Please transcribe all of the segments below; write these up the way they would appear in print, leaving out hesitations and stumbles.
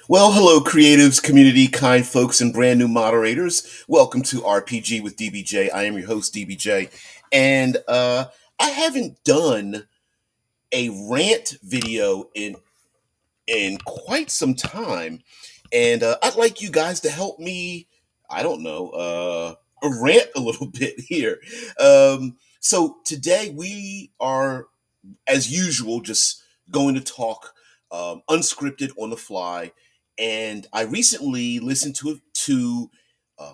Well, hello, creatives, community, kind folks, and brand new moderators. Welcome to RPG with DBJ. I am your host, DBJ, and I haven't done a rant video in quite some time, and I'd like you guys to help me. I don't know, rant a little bit here. So today we are, as usual, just going to talk unscripted on the fly. And I recently listened to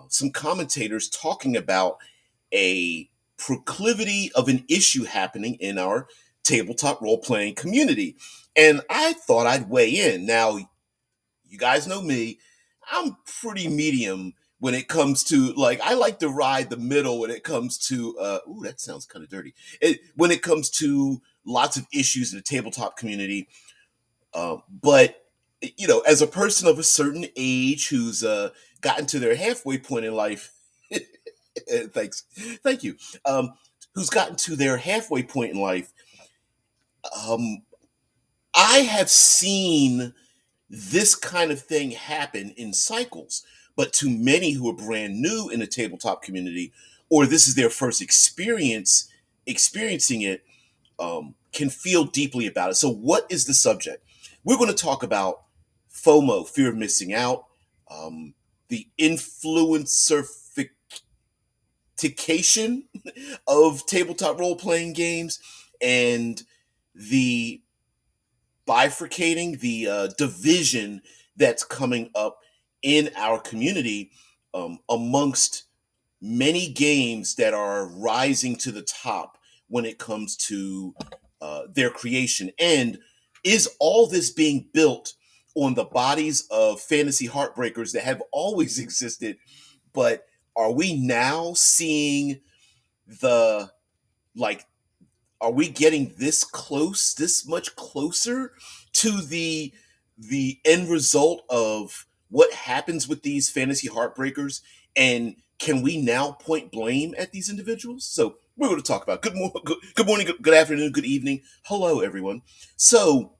some commentators talking about a proclivity of an issue happening in our tabletop role playing community. And I thought I'd weigh in. Now, you guys know me, I'm pretty medium when it comes to, like, I like to ride the middle when it comes to ooh, that sounds kind of dirty. When it comes to lots of issues in the tabletop community. But as a person of a certain age who's gotten to their halfway point in life, thanks, thank you, who's gotten to their halfway point in life, um, I have seen this kind of thing happen in cycles. But to many who are brand new in the tabletop community, or this is their first experience experiencing it, can feel deeply about it. So, what is the subject? We're going to talk about FOMO, fear of missing out, the influencerfication of tabletop role playing games, and the bifurcating, the division that's coming up in our community amongst many games that are rising to the top when it comes to their creation. And is all this being built on the bodies of fantasy heartbreakers that have always existed? But are we now seeing the, like, are we getting this close, this much closer to the end result of what happens with these fantasy heartbreakers? And can we now point blame at these individuals? So we're going to talk about good morning, good afternoon, good evening. Hello, everyone. So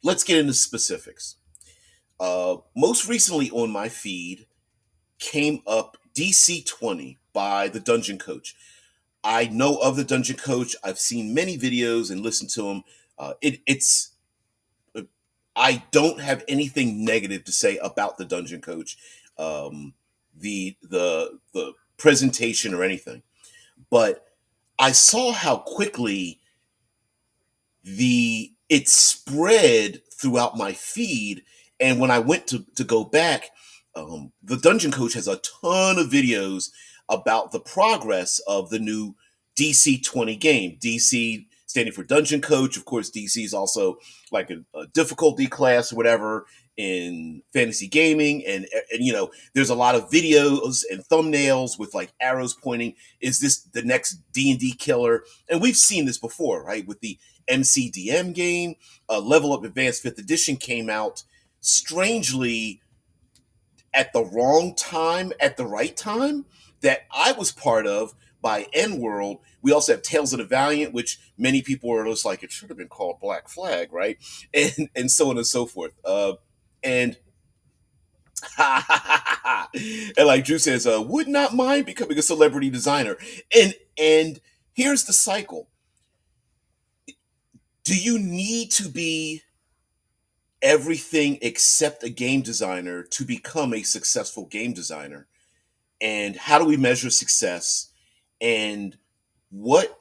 let's get into specifics. Most recently on my feed came up DC 20 by the Dungeon Coach. I know of the Dungeon Coach. I've seen many videos and listened to him. It's I don't have anything negative to say about the Dungeon Coach, the presentation or anything. But I saw how quickly the it spread throughout my feed, and when I went to go back, the Dungeon Coach has a ton of videos about the progress of the new DC 20 game. DC standing for Dungeon Coach. Of course, DC is also like a difficulty class or whatever in fantasy gaming, and there's a lot of videos and thumbnails with like arrows pointing. Is this the next D&D killer? And we've seen this before, right? With the MCDM game, Level Up Advanced 5th Edition came out strangely at the wrong time, at the right time, that I was part of by N World. We also have Tales of the Valiant, which many people are just like, it should have been called Black Flag, right? And so on and so forth. And and like Drew says, would not mind becoming a celebrity designer. And here's the cycle. Do you need to be everything except a game designer to become a successful game designer? And how do we measure success? And what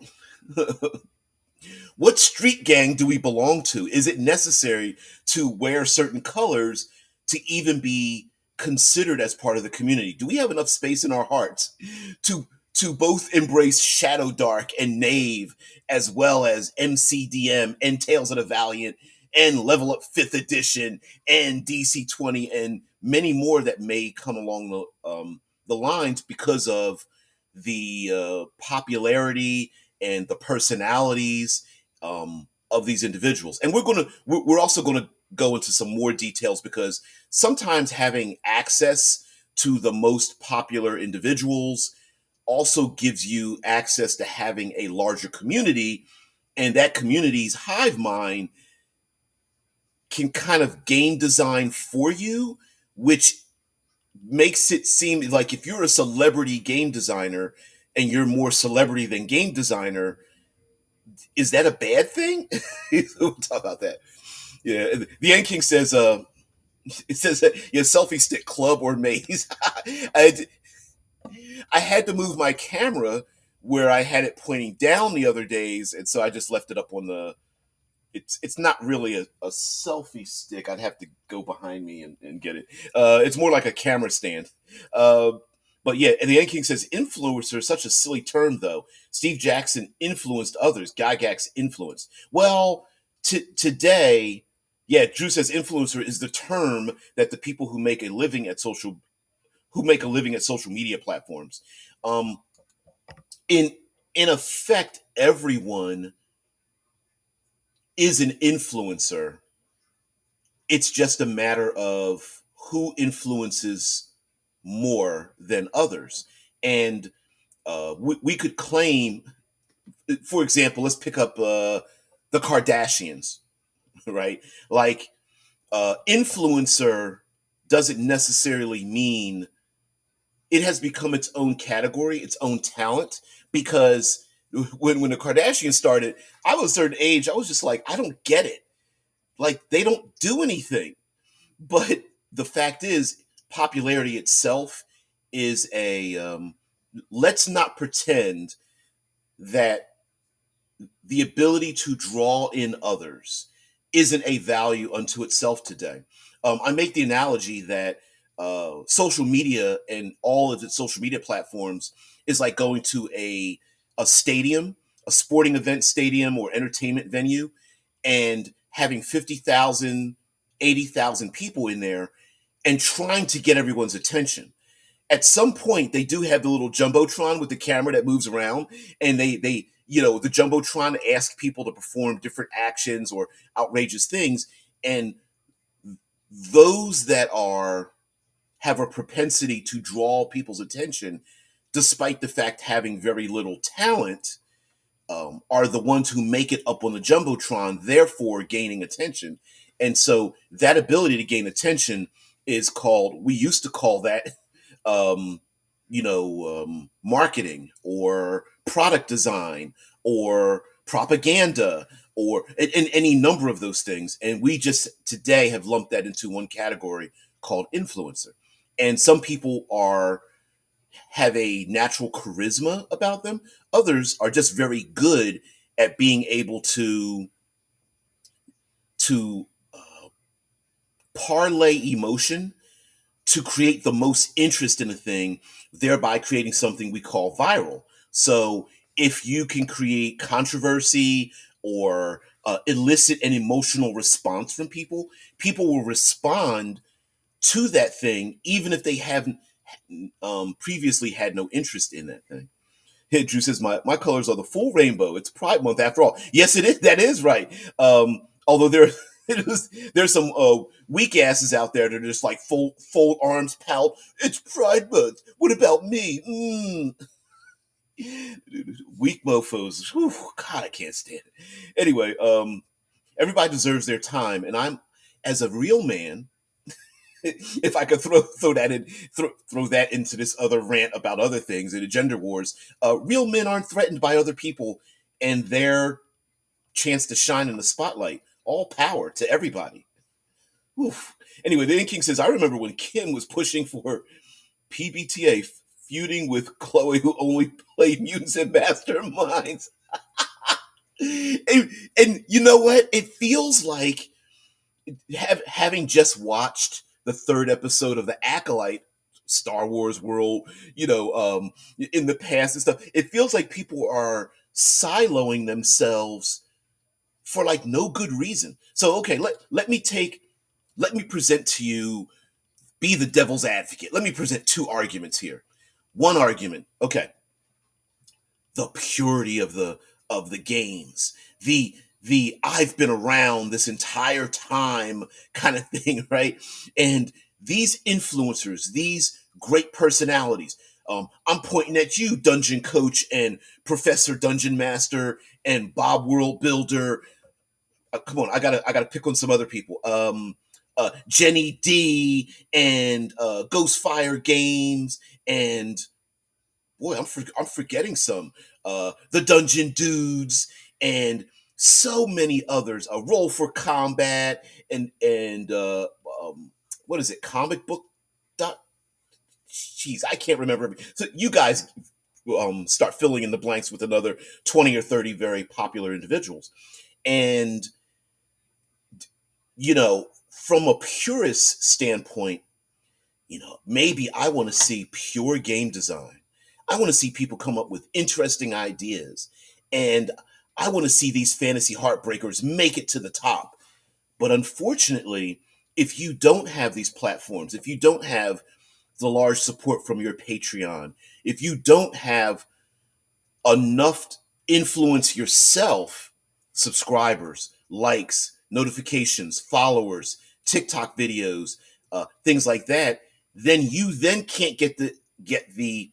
what street gang do we belong to? Is it necessary to wear certain colors to even be considered as part of the community? Do we have enough space in our hearts to both embrace Shadow Dark and Knave, as well as MCDM and Tales of the Valiant and Level Up 5th Edition and DC 20 and many more that may come along the lines because of the popularity and the personalities of these individuals. And we're also gonna go into some more details because sometimes having access to the most popular individuals also gives you access to having a larger community, and that community's hive mind can kind of game design for you, which makes it seem like if you're a celebrity game designer and you're more celebrity than game designer, is that a bad thing? We'll talk about that. Yeah, the End King says, it says that yeah, selfie stick club or maze. I, I had to move my camera where I had it pointing down the other days, and so I just left it up on the. It's not really a selfie stick. I'd have to go behind me and get it. It's more like a camera stand. Uh, but yeah, and the End King says influencer is such a silly term though. Steve Jackson influenced others. Gygax influenced. Well, today, yeah, Drew says influencer is the term that the people who make a living at social media platforms. Um, in in effect, everyone is an influencer. It's just a matter of who influences more than others. And we could claim, for example, let's pick up the Kardashians, right? Like, influencer doesn't necessarily mean it has become its own category, its own talent, because when the Kardashians started, I was a certain age, I was just like, I don't get it. Like, they don't do anything. But the fact is, popularity itself is a let's not pretend that the ability to draw in others isn't a value unto itself today. I make the analogy that social media and all of its social media platforms is like going to a stadium, a sporting event stadium or entertainment venue, and having 50,000, 80,000 people in there and trying to get everyone's attention. At some point they do have the little jumbotron with the camera that moves around, and they the jumbotron asks people to perform different actions or outrageous things, and those that are have a propensity to draw people's attention despite the fact having very little talent are the ones who make it up on the jumbotron, therefore gaining attention. And so that ability to gain attention is called. We used to call that, um, marketing or product design or propaganda or and any number of those things. And we just today have lumped that into one category called influencer. And some people are have a natural charisma about them. Others are just very good at being able to parlay emotion to create the most interest in a thing, thereby creating something we call viral. So if you can create controversy or elicit an emotional response from people, people will respond to that thing, even if they haven't previously had no interest in that thing. Hey, Drew says my colors are the full rainbow. It's Pride Month after all. Yes, it is. That is right. Although there's some weak asses out there that are just like fold arms, pout. It's Pride Month. What about me? Weak mofo's. Whew, God, I can't stand it. Anyway, everybody deserves their time, and I'm as a real man. If I could throw that in, throw that into this other rant about other things in the gender wars, real men aren't threatened by other people and their chance to shine in the spotlight. All power to everybody. Oof. Anyway, the King says, I remember when Kim was pushing for PBTA, feuding with Chloe, who only played mutants and masterminds. And you know what? It feels like having just watched the third episode of the Acolyte Star Wars world, in the past and stuff, it feels like people are siloing themselves for like no good reason. So okay, let me present to you, be the devil's advocate. Let me present two arguments here. One argument, okay, the purity of the games, the I've been around this entire time kind of thing, right? And these influencers, these great personalities, I'm pointing at you, Dungeon Coach and Professor Dungeon Master and Bob World Builder. Come on, I gotta pick on some other people. Jenny D and Ghostfire Games and boy, I'm forgetting some. The Dungeon Dudes and so many others. A Roll for Combat and what is it? Comic book dot. Jeez, I can't remember. So you guys start filling in the blanks with another 20 or 30 very popular individuals, and from a purist standpoint, maybe I want to see pure game design. I want to see people come up with interesting ideas. And I want to see these fantasy heartbreakers make it to the top. But unfortunately, if you don't have these platforms, if you don't have the large support from your Patreon, if you don't have enough influence yourself, subscribers, likes, notifications, followers, TikTok videos, things like that, then you then can't get the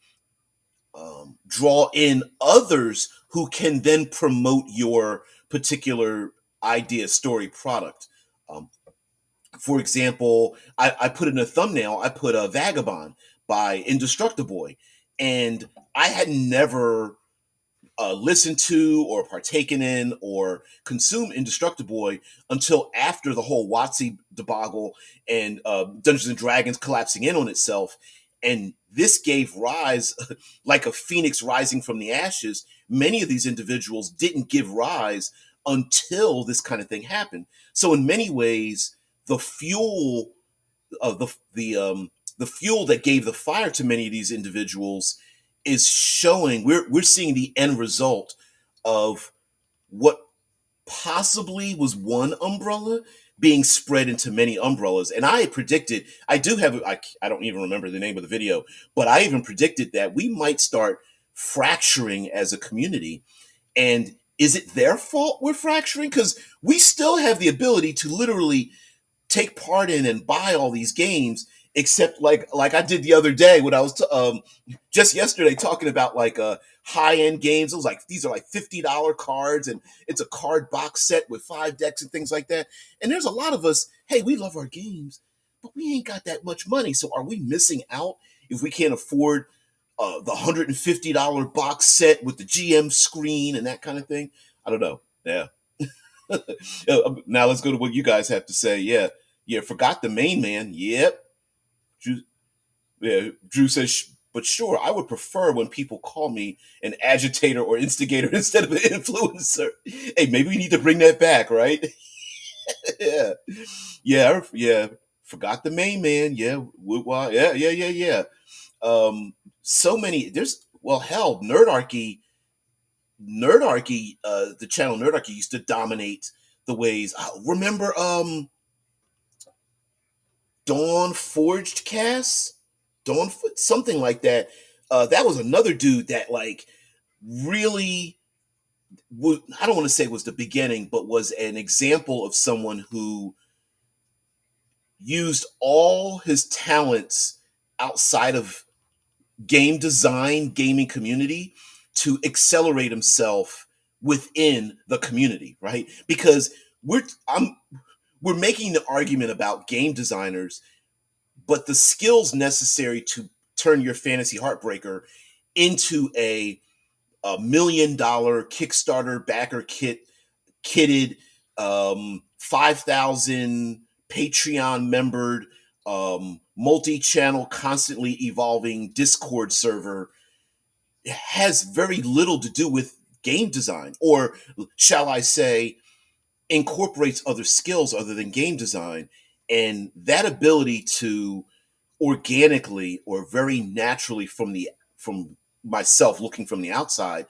draw in others who can then promote your particular idea, story, product. Um, for example, I put in a thumbnail, I put a Vagabond by Indestructiboy, and I had never listened to or partaken in or consumed Indestructiboy until after the whole WotC debacle and Dungeons and Dragons collapsing in on itself. And this gave rise, like a phoenix rising from the ashes. Many of these individuals didn't give rise until this kind of thing happened. So in many ways, the fuel of the fuel that gave the fire to many of these individuals is showing we're seeing the end result of what possibly was one umbrella being spread into many umbrellas. And I predicted, I do have, I don't even remember the name of the video, but I even predicted that we might start fracturing as a community. And is it their fault we're fracturing? Because we still have the ability to literally take part in and buy all these games, except like I did the other day when I was just yesterday talking about like high end games. It was like these are like $50 cards, and it's a card box set with 5 decks and things like that. And there's a lot of us. Hey, we love our games, but we ain't got that much money. So are we missing out if we can't afford the $150 box set with the GM screen and that kind of thing? I don't know. Yeah. Now let's go to what you guys have to say. Yeah, yeah. Forgot the main man. Yep. Drew, yeah, Drew says, but sure, I would prefer when people call me an agitator or instigator instead of an influencer. Hey, maybe we need to bring that back, right? Yeah, yeah, yeah. Forgot the main man. Yeah, yeah, yeah, yeah, yeah. So many. There's well, hell, Nerdarchy, the channel Nerdarchy used to dominate the ways. Remember, Dawn Forged Cast, something like that. That was another dude that like really was. I don't want to say was the beginning, but was an example of someone who used all his talents outside of game design, gaming community to accelerate himself within the community, right? Because I'm we're making the argument about game designers, but the skills necessary to turn your fantasy heartbreaker into a $1 million Kickstarter backer kitted 5,000 Patreon membered multi-channel constantly evolving Discord server has very little to do with game design, or shall I say incorporates other skills other than game design. And that ability to organically or very naturally from myself looking from the outside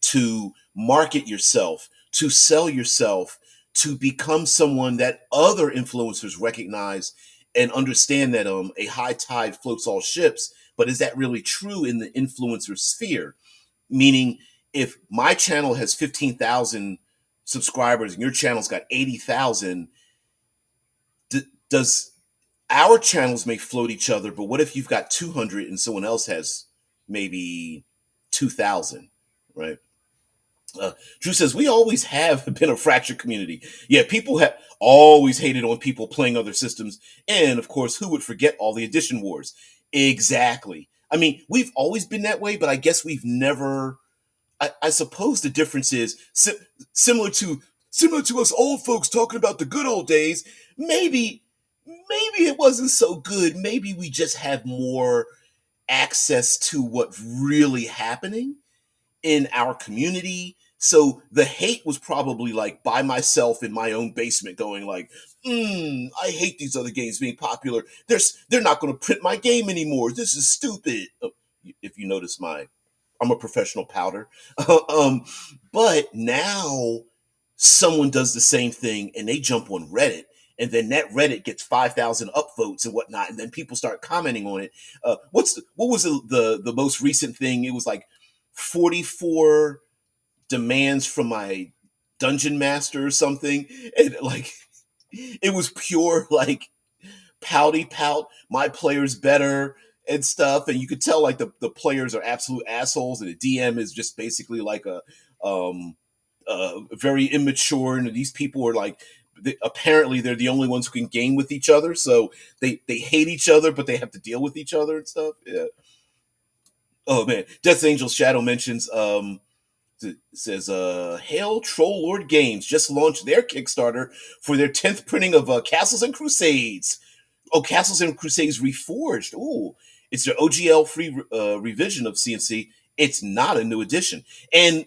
to market yourself, to sell yourself, to become someone that other influencers recognize and understand that a high tide floats all ships. But is that really true in the influencer sphere? Meaning, if my channel has 15,000 subscribers and your channel's got 80,000, does our channels may float each other, but what if you've got 200 and someone else has maybe 2,000, right? Drew says we always have been a fractured community. Yeah, people have always hated on people playing other systems, and of course, who would forget all the edition wars? Exactly. I mean, we've always been that way, but I guess we've never. I suppose the difference is similar to similar to us old folks talking about the good old days. Maybe it wasn't so good. Maybe we just have more access to what's really happening in our community. So the hate was probably like by myself in my own basement going like, I hate these other games being popular. They're not going to print my game anymore. This is stupid. If you notice I'm a professional pouter. um, but now someone does the same thing and they jump on Reddit, and then that Reddit gets 5,000 upvotes and whatnot, and then people start commenting on it. What was the most recent thing? It was like 44 demands from my dungeon master or something, and like it was pure like pouty pout. My player's better and stuff, and you could tell like the players are absolute assholes, and the DM is just basically like a very immature, and these people are like apparently they're the only ones who can game with each other, so they hate each other, but they have to deal with each other and stuff. Yeah. Oh man, Death Angel Shadow mentions says Hail Troll Lord Games just launched their Kickstarter for their 10th printing of Castles and Crusades. Oh, Castles and Crusades Reforged. Ooh, it's their OGL free revision of CNC. It's not a new edition. And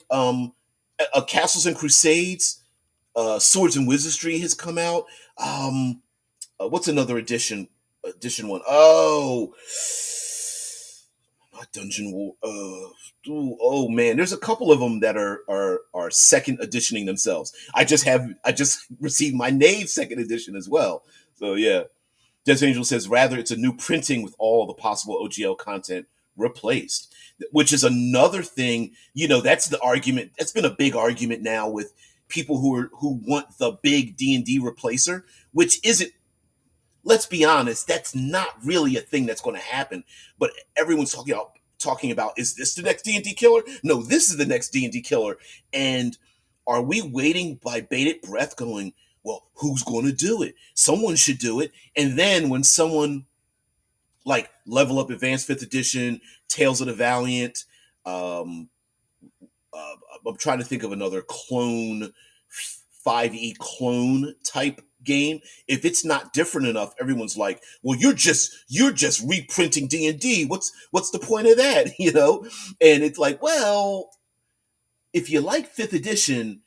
Castles and Crusades, Swords and Wizardry has come out. What's another edition? Edition one. Oh, not Dungeon War. Oh man, there's a couple of them that are second editioning themselves. I just received my Knave second edition as well. So yeah. Des Angel says rather it's a new printing with all the possible OGL content replaced, which is another thing. You know, that's the argument. That's been a big argument now with people who want the big D&D replacer, which isn't. Let's be honest, that's not really a thing that's going to happen. But everyone's talking about is this the next D&D killer? No, this is the next D&D killer. And are we waiting by bated breath going, well, who's going to do it? Someone should do it. And then when someone like Level Up Advanced 5th Edition, Tales of the Valiant, um, uh, I'm trying to think of another clone, 5e clone type game. If it's not different enough, everyone's like, well, you're just reprinting D&D. What's the point of that? You know? And it's like, well, if you like 5th edition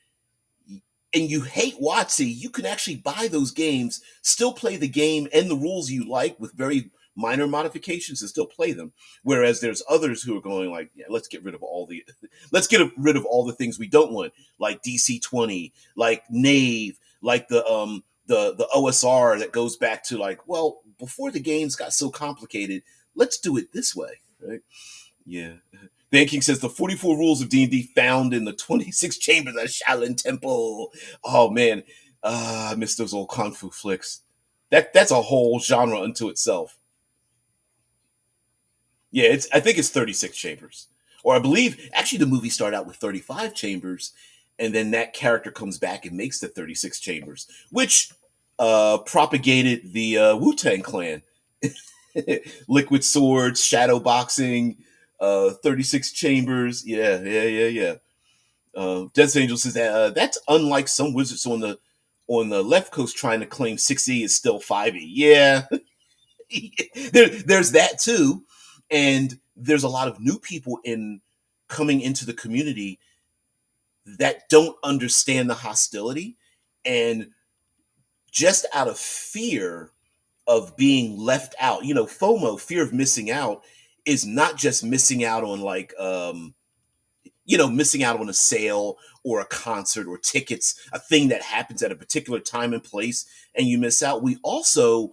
and you hate WotC, you can actually buy those games, still play the game and the rules you like with very minor modifications and still play them. Whereas there's others who are going like, yeah, let's get rid of all the let's get rid of all the things we don't want, like DC-20, like Knave, like the OSR that goes back to like, well, before the games got so complicated, let's do it this way, right? Yeah. Van King says the 44 rules of D&D found in the 26 chambers of Shaolin Temple. Oh man, I miss those old kung fu flicks. That's a whole genre unto itself. Yeah, I think it's 36 chambers. Or I believe actually the movie started out with 35 chambers, and then that character comes back and makes the 36 chambers, which propagated the Wu-Tang Clan. Liquid swords, shadow boxing, 36 chambers. Yeah, yeah, yeah, yeah. Death Angel says that's unlike some wizards on the left coast trying to claim 6e is still 5e. Yeah, there's that too, and there's a lot of new people in coming into the community that don't understand the hostility, and just out of fear of being left out. You know, FOMO, fear of missing out, is not just missing out on like missing out on a sale or a concert or tickets, a thing that happens at a particular time and place and you miss out. We also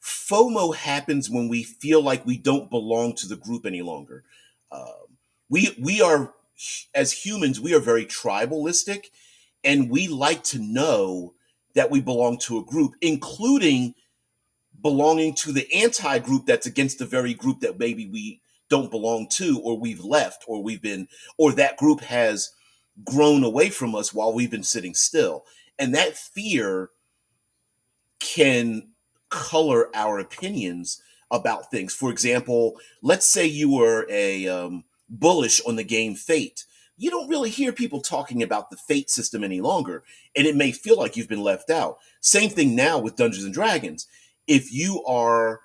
FOMO happens when we feel like we don't belong to the group any longer. We are as humans, we are very tribalistic, and we like to know that we belong to a group, including belonging to the anti group that's against the very group that maybe we don't belong to, or we've left, or we've been, or that group has grown away from us while we've been sitting still. And that fear can color our opinions about things. For example, let's say you were a bullish on the game Fate. You don't really hear people talking about the Fate system any longer, and it may feel like you've been left out. Same thing now with Dungeons and Dragons. If you are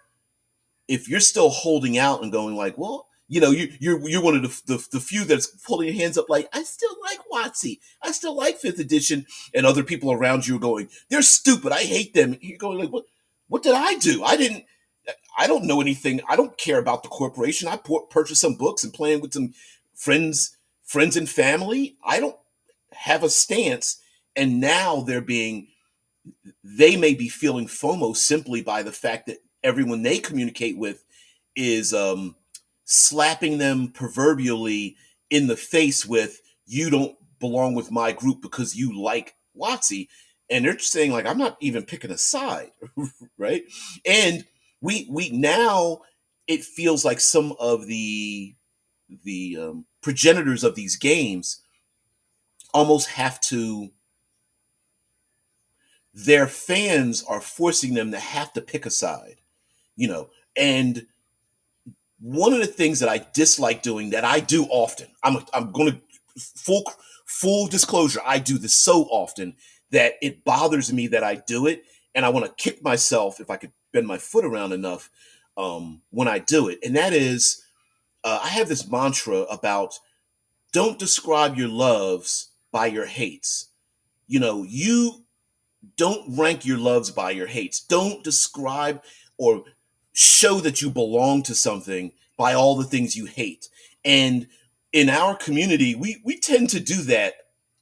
if you're still holding out and going like, well, you're one of the few that's pulling your hands up like, I still like WotC, I still like fifth edition, and other people around you are going, they're stupid, I hate them. You're going like, what did I do? I don't know anything. I don't care about the corporation. I purchased some books and playing with some friends and family. I don't have a stance, and now they may be feeling FOMO simply by the fact that everyone they communicate with is slapping them proverbially in the face with, you don't belong with my group because you like WotC. And they're saying like, I'm not even picking a side, right? And we now, it feels like some of the progenitors of these games almost have to, their fans are forcing them to have to pick a side, you know. And one of the things that I dislike doing, that I do often, I'm going to full disclosure, I do this so often that it bothers me that I do it, and I want to kick myself if I could bend my foot around enough when I do it. And that is, I have this mantra about, don't describe your loves by your hates. You don't rank your loves by your hates. Don't describe or show that you belong to something by all the things you hate. And in our community, we tend to do that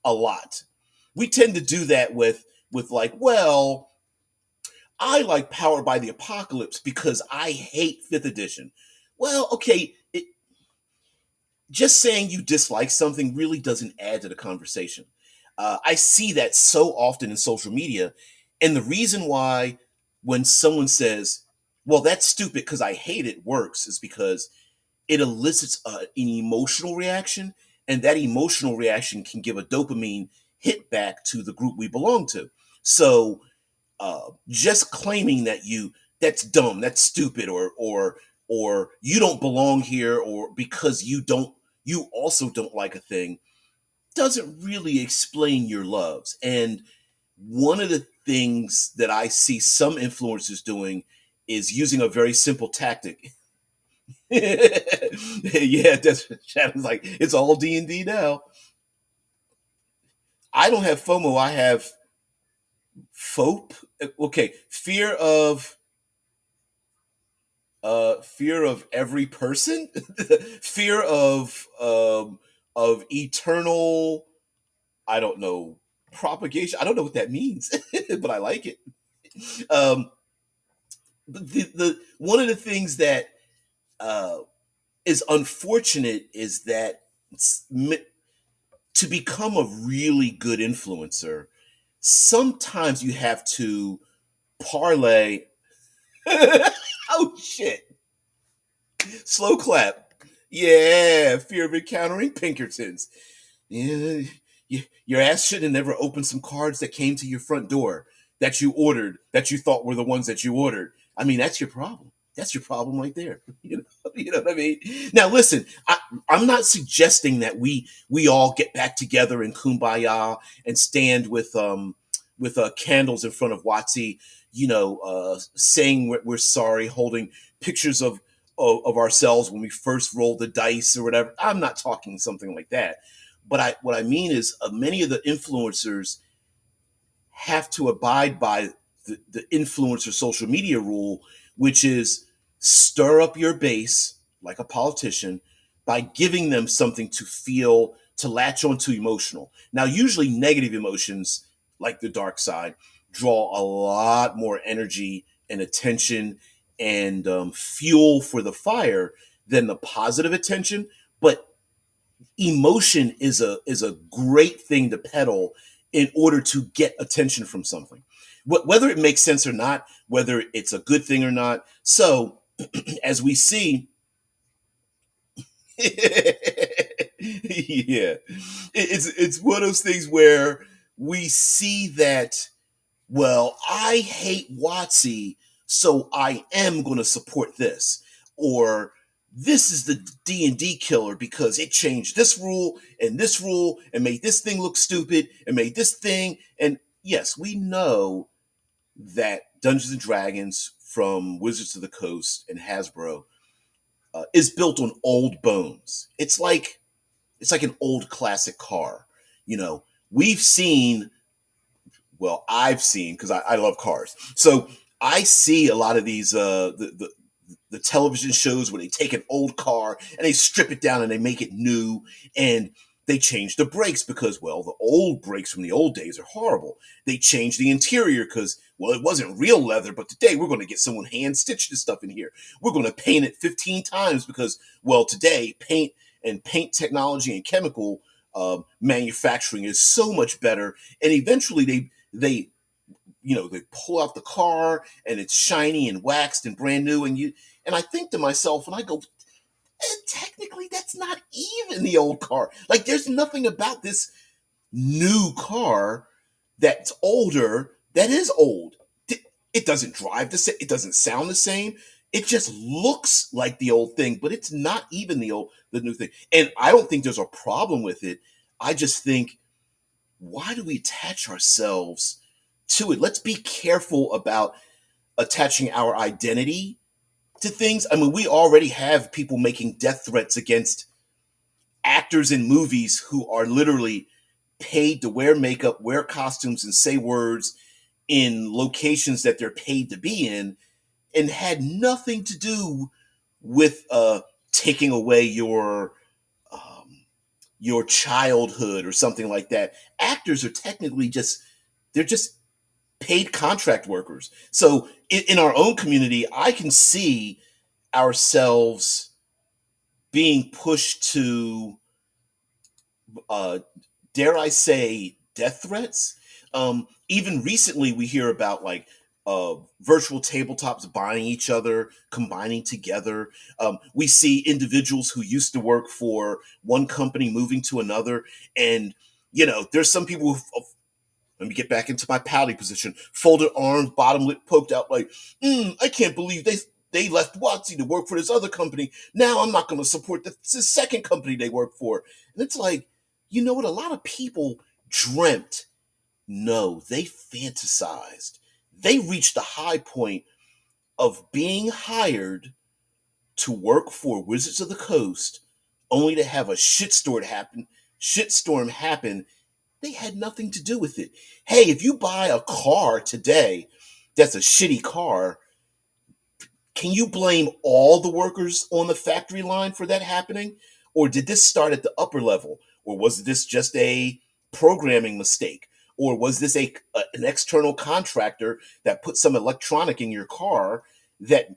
a lot. We tend to do that with like, well, I like Powered by the Apocalypse because I hate fifth edition. Well, okay, just saying you dislike something really doesn't add to the conversation. I see that so often in social media. And the reason why, when someone says, well, that's stupid because I hate it, works, is because it elicits an emotional reaction. And that emotional reaction can give a dopamine hit back to the group we belong to. So just claiming that that's dumb, that's stupid, or you don't belong here, or because you also don't like a thing, doesn't really explain your loves. And one of the things that I see some influencers doing is using a very simple tactic. Yeah, that's Shadow's like, it's all D&D now. I don't have FOMO, I have FOP. Okay, fear of every person, fear of eternal, I don't know, propagation. I don't know what that means, but I like it. um the one of the things that uh is unfortunate is that to become a really good influencer, sometimes you have to parlay. Oh shit. Slow clap. Yeah, fear of encountering Pinkertons. Yeah, your ass should have never opened some cards that came to your front door that you ordered, that you thought were the ones that you ordered. I mean, that's your problem. That's your problem right there. You know what I mean? Now, listen, I'm not suggesting that we all get back together in kumbaya and stand with candles in front of WotC, saying we're sorry, holding pictures of ourselves when we first rolled the dice or whatever. I'm not talking something like that. But what I mean is, many of the influencers have to abide by the influencer social media rule, which is stir up your base like a politician by giving them something to feel, to latch onto emotional. Now, usually negative emotions like the dark side draw a lot more energy and attention and fuel for the fire than the positive attention. But emotion is a great thing to peddle in order to get attention from something, whether it makes sense or not, whether it's a good thing or not. So, as we see, yeah, it's one of those things where we see that, well, I hate WotC, so I am going to support this. Or this is the D&D killer because it changed this rule and made this thing look stupid and made this thing. And yes, we know that Dungeons and Dragons from Wizards of the Coast and Hasbro is built on old bones. It's like an old classic car. You know, we've seen well, I've seen because I love cars. So I see a lot of these the television shows where they take an old car and they strip it down and they make it new and they change the brakes because well the old brakes from the old days are horrible. They change the interior because well it wasn't real leather, but today we're going to get someone hand stitch this stuff in here. We're going to paint it 15 times because well today paint technology and chemical manufacturing is so much better, and eventually they they pull out the car and it's shiny and waxed and brand new, and I think to myself and I go, technically that's not even the old car. Like there's nothing about this new car that's older that is old. It doesn't drive the same, it doesn't sound the same. It just looks like the old thing, but it's not even the new thing. And I don't think there's a problem with it. I just think, why do we attach ourselves to it? Let's be careful about attaching our identity to things. I mean, we already have people making death threats against actors in movies who are literally paid to wear makeup, wear costumes, and say words in locations that they're paid to be in, and had nothing to do with taking away um, your childhood or something like that. Actors are technically they're just paid contract workers. So in our own community, I can see ourselves being pushed to, uh, dare I say, death threats. Even recently, we hear about like virtual tabletops buying each other, combining together. We see individuals who used to work for one company moving to another, and there's some people who, let me get back into my pouty position. Folded arms, bottom lip poked out, like, I can't believe they left WotC to work for this other company. Now I'm not going to support the second company they work for. And it's like, you know what? A lot of people dreamt. No, they fantasized. They reached the high point of being hired to work for Wizards of the Coast, only to have a shitstorm happen. They had nothing to do with it. Hey, if you buy a car today that's a shitty car, can you blame all the workers on the factory line for that happening? Or did this start at the upper level? Or was this just a programming mistake? Or was this an external contractor that put some electronic in your car that,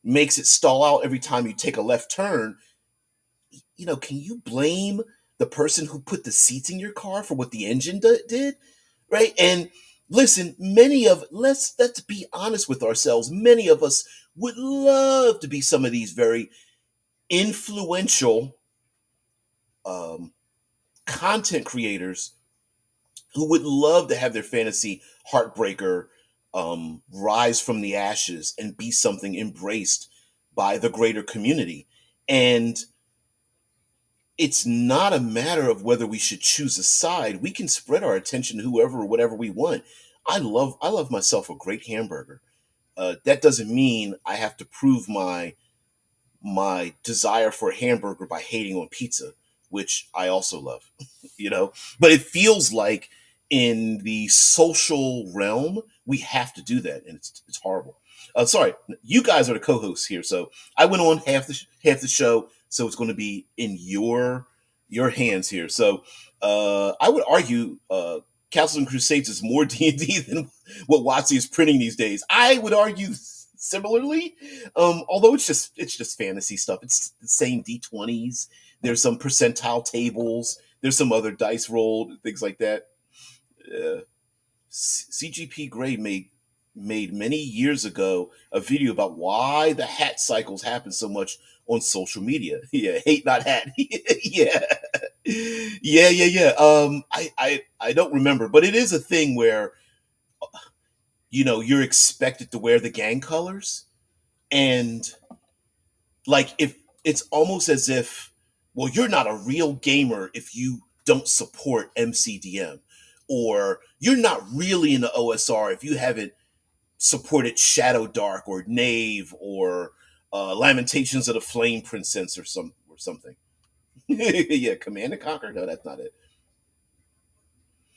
makes it stall out every time you take a left turn? Can you blame the person who put the seats in your car for what the engine did? Right? And listen, let's be honest with ourselves. Many of us would love to be some of these very influential um, content creators who would love to have their fantasy heartbreaker rise from the ashes and be something embraced by the greater community. And it's not a matter of whether we should choose a side. We can spread our attention to whoever or whatever we want. I love myself a great hamburger. That doesn't mean I have to prove my desire for a hamburger by hating on pizza, which I also love. But it feels like in the social realm we have to do that, and it's horrible. Sorry, you guys are the co-hosts here, so I went on half the show, so it's going to be in your hands here. So I would argue Castles and Crusades is more D&D than what WotC is printing these days. I would argue similarly, although it's just fantasy stuff. It's the same D20s, There's some percentile tables. There's some other dice rolled things like that. Uh, CGP Grey made many years ago a video about why the hat cycles happen so much on social media. Yeah, hate not hat. Yeah, yeah. I don't remember, but it is a thing where you're expected to wear the gang colors, and like if it's almost as if, well, you're not a real gamer if you don't support MCDM, or you're not really in the OSR if you haven't supported Shadow Dark or Knave or Lamentations of the Flame Princess or something. Yeah, Command and Conquer. No, that's not it.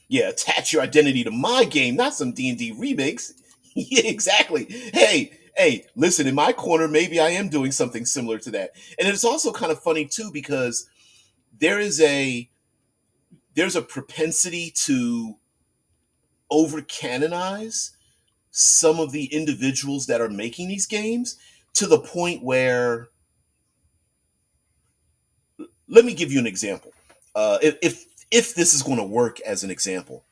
Yeah, attach your identity to my game, not some D&D remakes. Yeah, exactly. Hey, listen, in my corner, maybe I am doing something similar to that. And it's also kind of funny too because there is a there's a propensity to over canonize some of the individuals that are making these games to the point where, let me give you an example. If this is going to work as an example,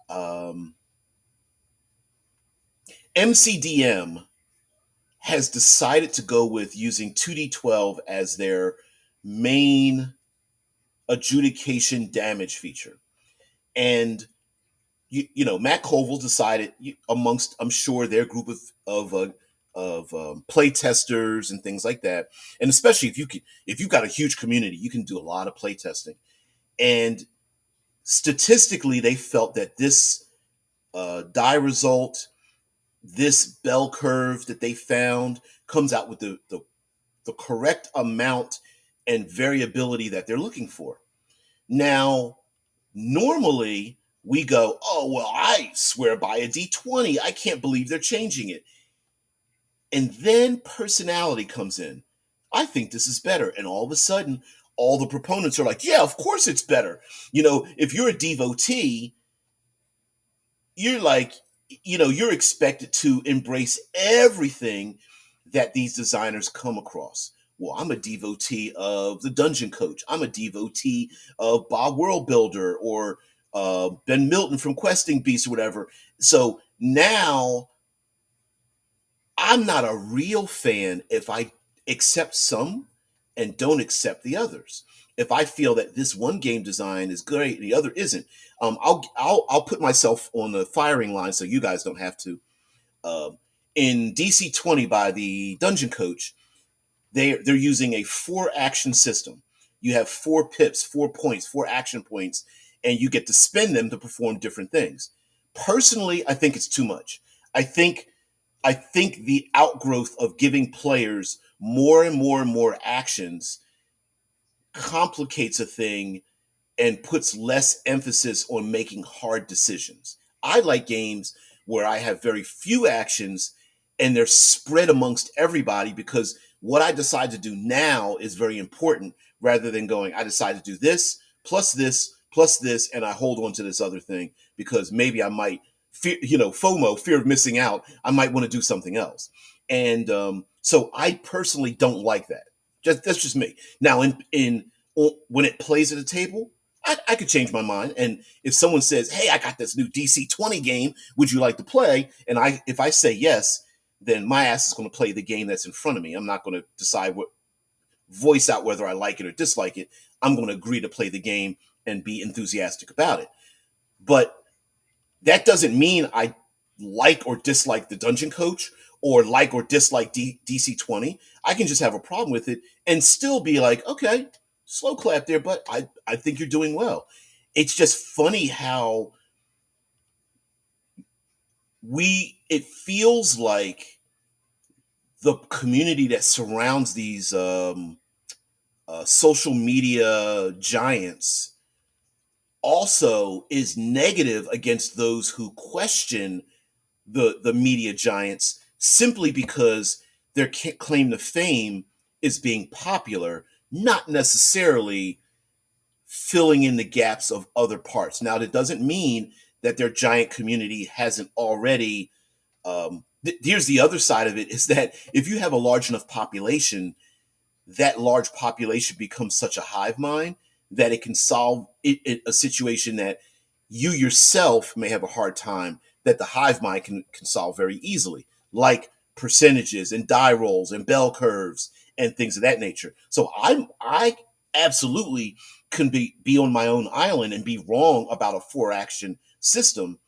um, MCDM has decided to go with using 2D12 as their main adjudication damage feature. And Matt Colville decided, amongst, I'm sure, their group of play testers and things like that, and especially if you've got a huge community, you can do a lot of play testing. And statistically, they felt that this die result, this bell curve that they found, comes out with the correct amount and variability that they're looking for. Now, normally we go, oh, well, I swear by a D20. I can't believe they're changing it. And then personality comes in. I think this is better. And all of a sudden, all the proponents are like, yeah, of course it's better. If you're a devotee, you're like, you're expected to embrace everything that these designers come across. Well, I'm a devotee of the Dungeon Coach. I'm a devotee of Bob World Builder or Ben Milton from Questing Beast or whatever. So now I'm not a real fan if I accept some and don't accept the others. If I feel that this one game design is great and the other isn't, I'll put myself on the firing line so you guys don't have to. Um, in DC 20 by the Dungeon Coach, they're using a 4 action system. You have 4 pips, 4 points, 4 action points, and you get to spend them to perform different things. Personally, I think it's too much. I think I think the outgrowth of giving players more and more and more actions complicates a thing and puts less emphasis on making hard decisions. I like games where I have very few actions and they're spread amongst everybody because what I decide to do now is very important rather than going, I decide to do this, plus this, and I hold on to this other thing because maybe I might FOMO, fear of missing out. I might want to do something else. And so I personally don't like that. That's just me. Now, in when it plays at a table, I could change my mind. And if someone says, "Hey, I got this new DC 20 game. Would you like to play?" and if I say yes, then my ass is going to play the game that's in front of me. I'm not going to decide what voice out whether I like it or dislike it. I'm going to agree to play the game and be enthusiastic about it. But that doesn't mean I like or dislike the Dungeon Coach or like or dislike DC 20. I can just have a problem with it and still be like, okay, slow clap there, but I think you're doing well. It's just funny how it feels like the community that surrounds these social media giants also is negative against those who question the media giants simply because their claim to fame is being popular, not necessarily filling in the gaps of other parts. Now, that doesn't mean that their giant community hasn't already. Here's the other side of it: is that if you have a large enough population, that large population becomes such a hive mind that it can solve a situation that you yourself may have a hard time, that the hive mind can solve very easily, like percentages and die rolls and bell curves and things of that nature. So I absolutely can be on my own island and be wrong about a four action system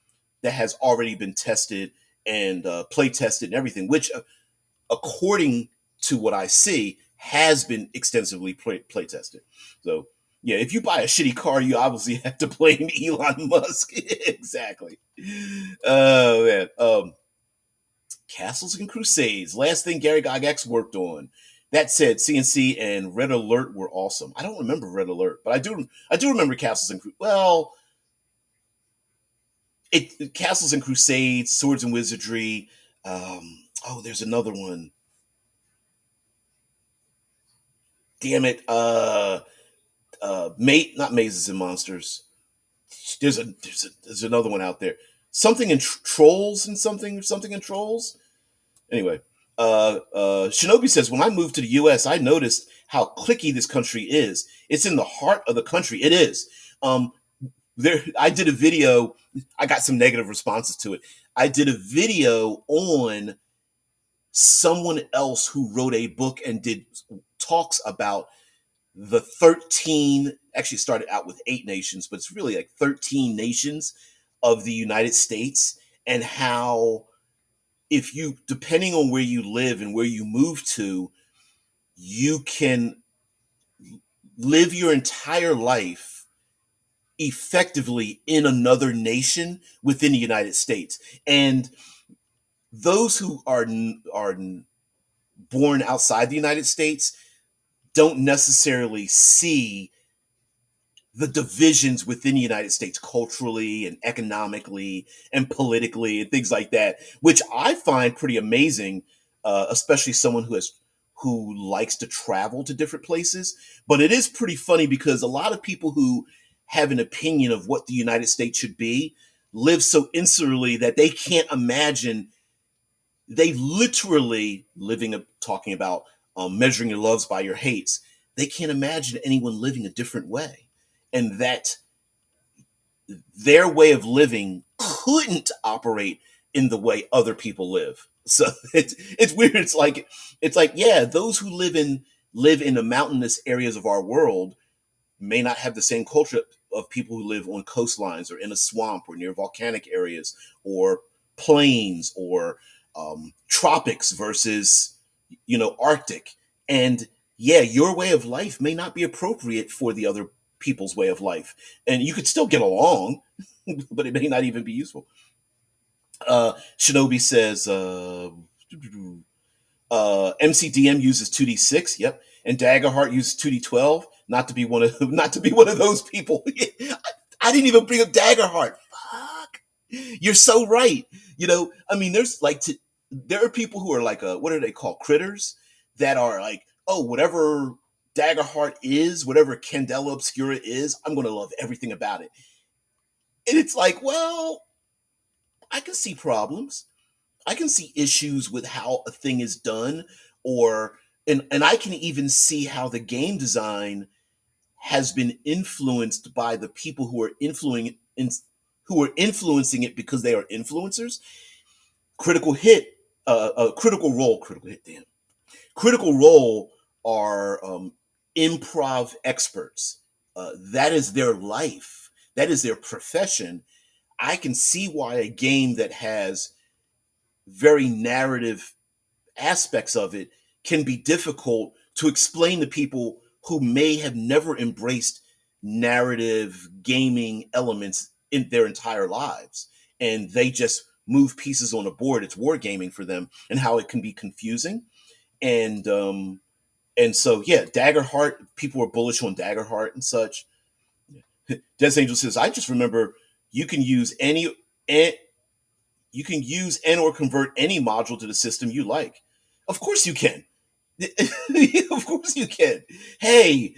that has already been tested and play tested and everything, which according to what I see, has been extensively play tested. So, yeah, if you buy a shitty car, you obviously have to blame Elon Musk. Exactly. Oh, man. Castles and Crusades. Last thing Gary Gygax worked on. That said, CNC and Red Alert were awesome. I don't remember Red Alert, but I do remember Castles and well, Castles and Crusades, Swords and Wizardry. There's another one. Damn it. Mate, not Mazes and Monsters. There's another one out there. Something in Trolls and something in Trolls. Anyway, Shinobi says, when I moved to the U.S., I noticed how clicky this country is. It's in the heart of the country. It is. I did a video. I got some negative responses to it. I did a video on someone else who wrote a book and did talks about the 13, actually started out with 8 nations, but it's really like 13 nations of the United States, and how, if you, depending on where you live and where you move to, you can live your entire life effectively in another nation within the United States. And those who are born outside the United States don't necessarily see the divisions within the United States culturally and economically and politically and things like that, which I find pretty amazing, especially someone who likes to travel to different places. But it is pretty funny because a lot of people who have an opinion of what the United States should be live so insularly that they can't imagine. They literally talking about measuring your loves by your hates. They can't imagine anyone living a different way, and that their way of living couldn't operate in the way other people live. So it's weird. It's like yeah, those who live in the mountainous areas of our world may not have the same culture of people who live on coastlines or in a swamp or near volcanic areas or plains or tropics versus Arctic. And yeah, your way of life may not be appropriate for the other people's way of life, and you could still get along, but it may not even be useful. Shinobi says MCDM uses 2D6. Yep, and Daggerheart uses 2D12. Not to be one of those people. I didn't even bring up Daggerheart. Fuck, you're so right. I mean, there are people who are like what are they called, critters, that are like, oh, whatever Daggerheart is, whatever Candela Obscura is, I'm going to love everything about it. And it's like, well, I can see problems. I can see issues with how a thing is done, or and I can even see how the game design has been influenced by the people who are influencing it because they are influencers. Critical hit, critical hit, damn, critical role are improv experts. That is their life. That is their profession. I can see why a game that has very narrative aspects of it can be difficult to explain to people who may have never embraced narrative gaming elements in their entire lives, and they just move pieces on a board. It's wargaming for them, and how it can be confusing. And so yeah, Daggerheart, people were bullish on Daggerheart and such. Des Angel says, I just remember you can use any and you can use and or convert any module to the system you like. Of course you can. Of course you can. Hey,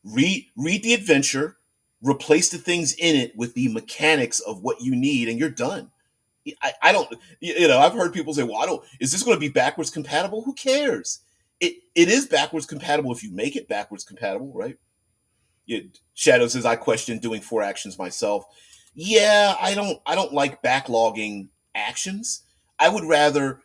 read the adventure, replace the things in it with the mechanics of what you need, and you're done. I don't, I've heard people say, well, I don't, is this going to be backwards compatible? Who cares? it is backwards compatible if you make it backwards compatible, right? Shadow says I question doing four actions myself. Yeah, I don't like backlogging actions. I would rather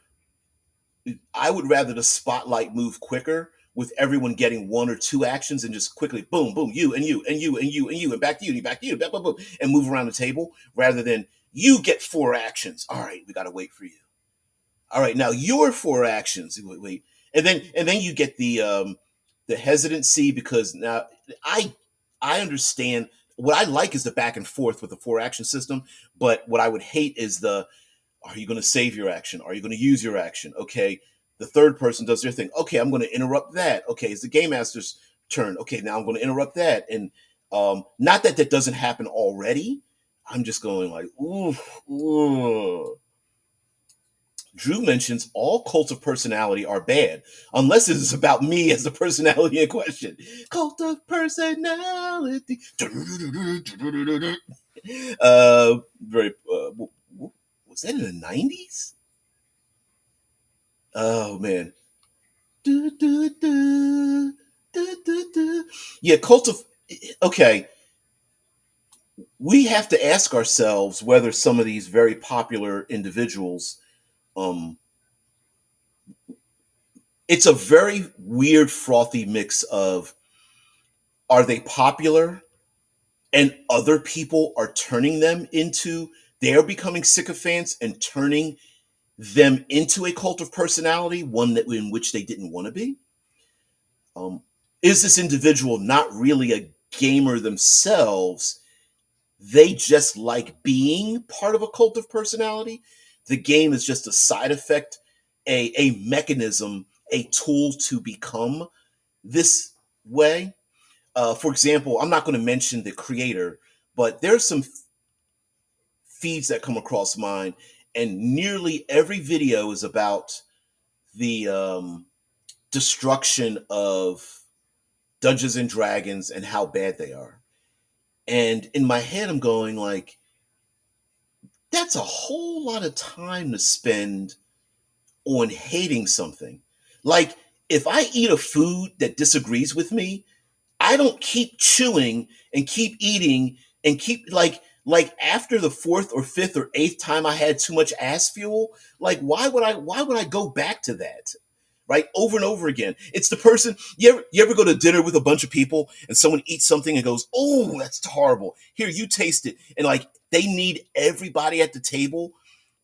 I would rather the spotlight move quicker with everyone getting one or two actions and just quickly boom, boom, you and you and you and you and you and back to you and back to you, boom, boom, boom, and move around the table rather than you get four actions. All right, we gotta wait for you. All right, now your four actions. Wait, and then you get the hesitancy because now I I understand what I like is the back and forth with the four action system, but what I would hate is the are you going to save your action? Are you going to use your action? Okay, the third person does their thing. Okay, I'm going to interrupt that. Okay, it's the game master's turn. Okay, now I'm going to interrupt that, and not that that doesn't happen already. I'm just going like, ooh, ooh. Drew mentions all cults of personality are bad, unless it is about me as the personality in question. Cult of personality. Very. Was that in the 90s? Oh man. Do, do, do, do, do, do. Yeah, cult of. Okay, we have to ask ourselves whether some of these very popular individuals, um, it's a very weird, frothy mix of are they popular and other people are turning them into, they're becoming sycophants and turning them into a cult of personality, one that in which they didn't want to be? Um, is this individual not really a gamer themselves? They just like being part of a cult of personality. The game is just a side effect, a mechanism, a tool to become this way. For example, I'm not going to mention the creator, but there's some feeds that come across mine, and nearly every video is about the destruction of Dungeons and Dragons and how bad they are. And in my head, I'm going like, that's a whole lot of time to spend on hating something. Like, if I eat a food that disagrees with me, I don't keep chewing and keep eating and keep like after the fourth or fifth or eighth time I had too much ass fuel, like why would I go back to that? Right? Over and over again. It's the person you ever go to dinner with a bunch of people and someone eats something and goes, "Oh, that's horrible. Here, you taste it." And like they need everybody at the table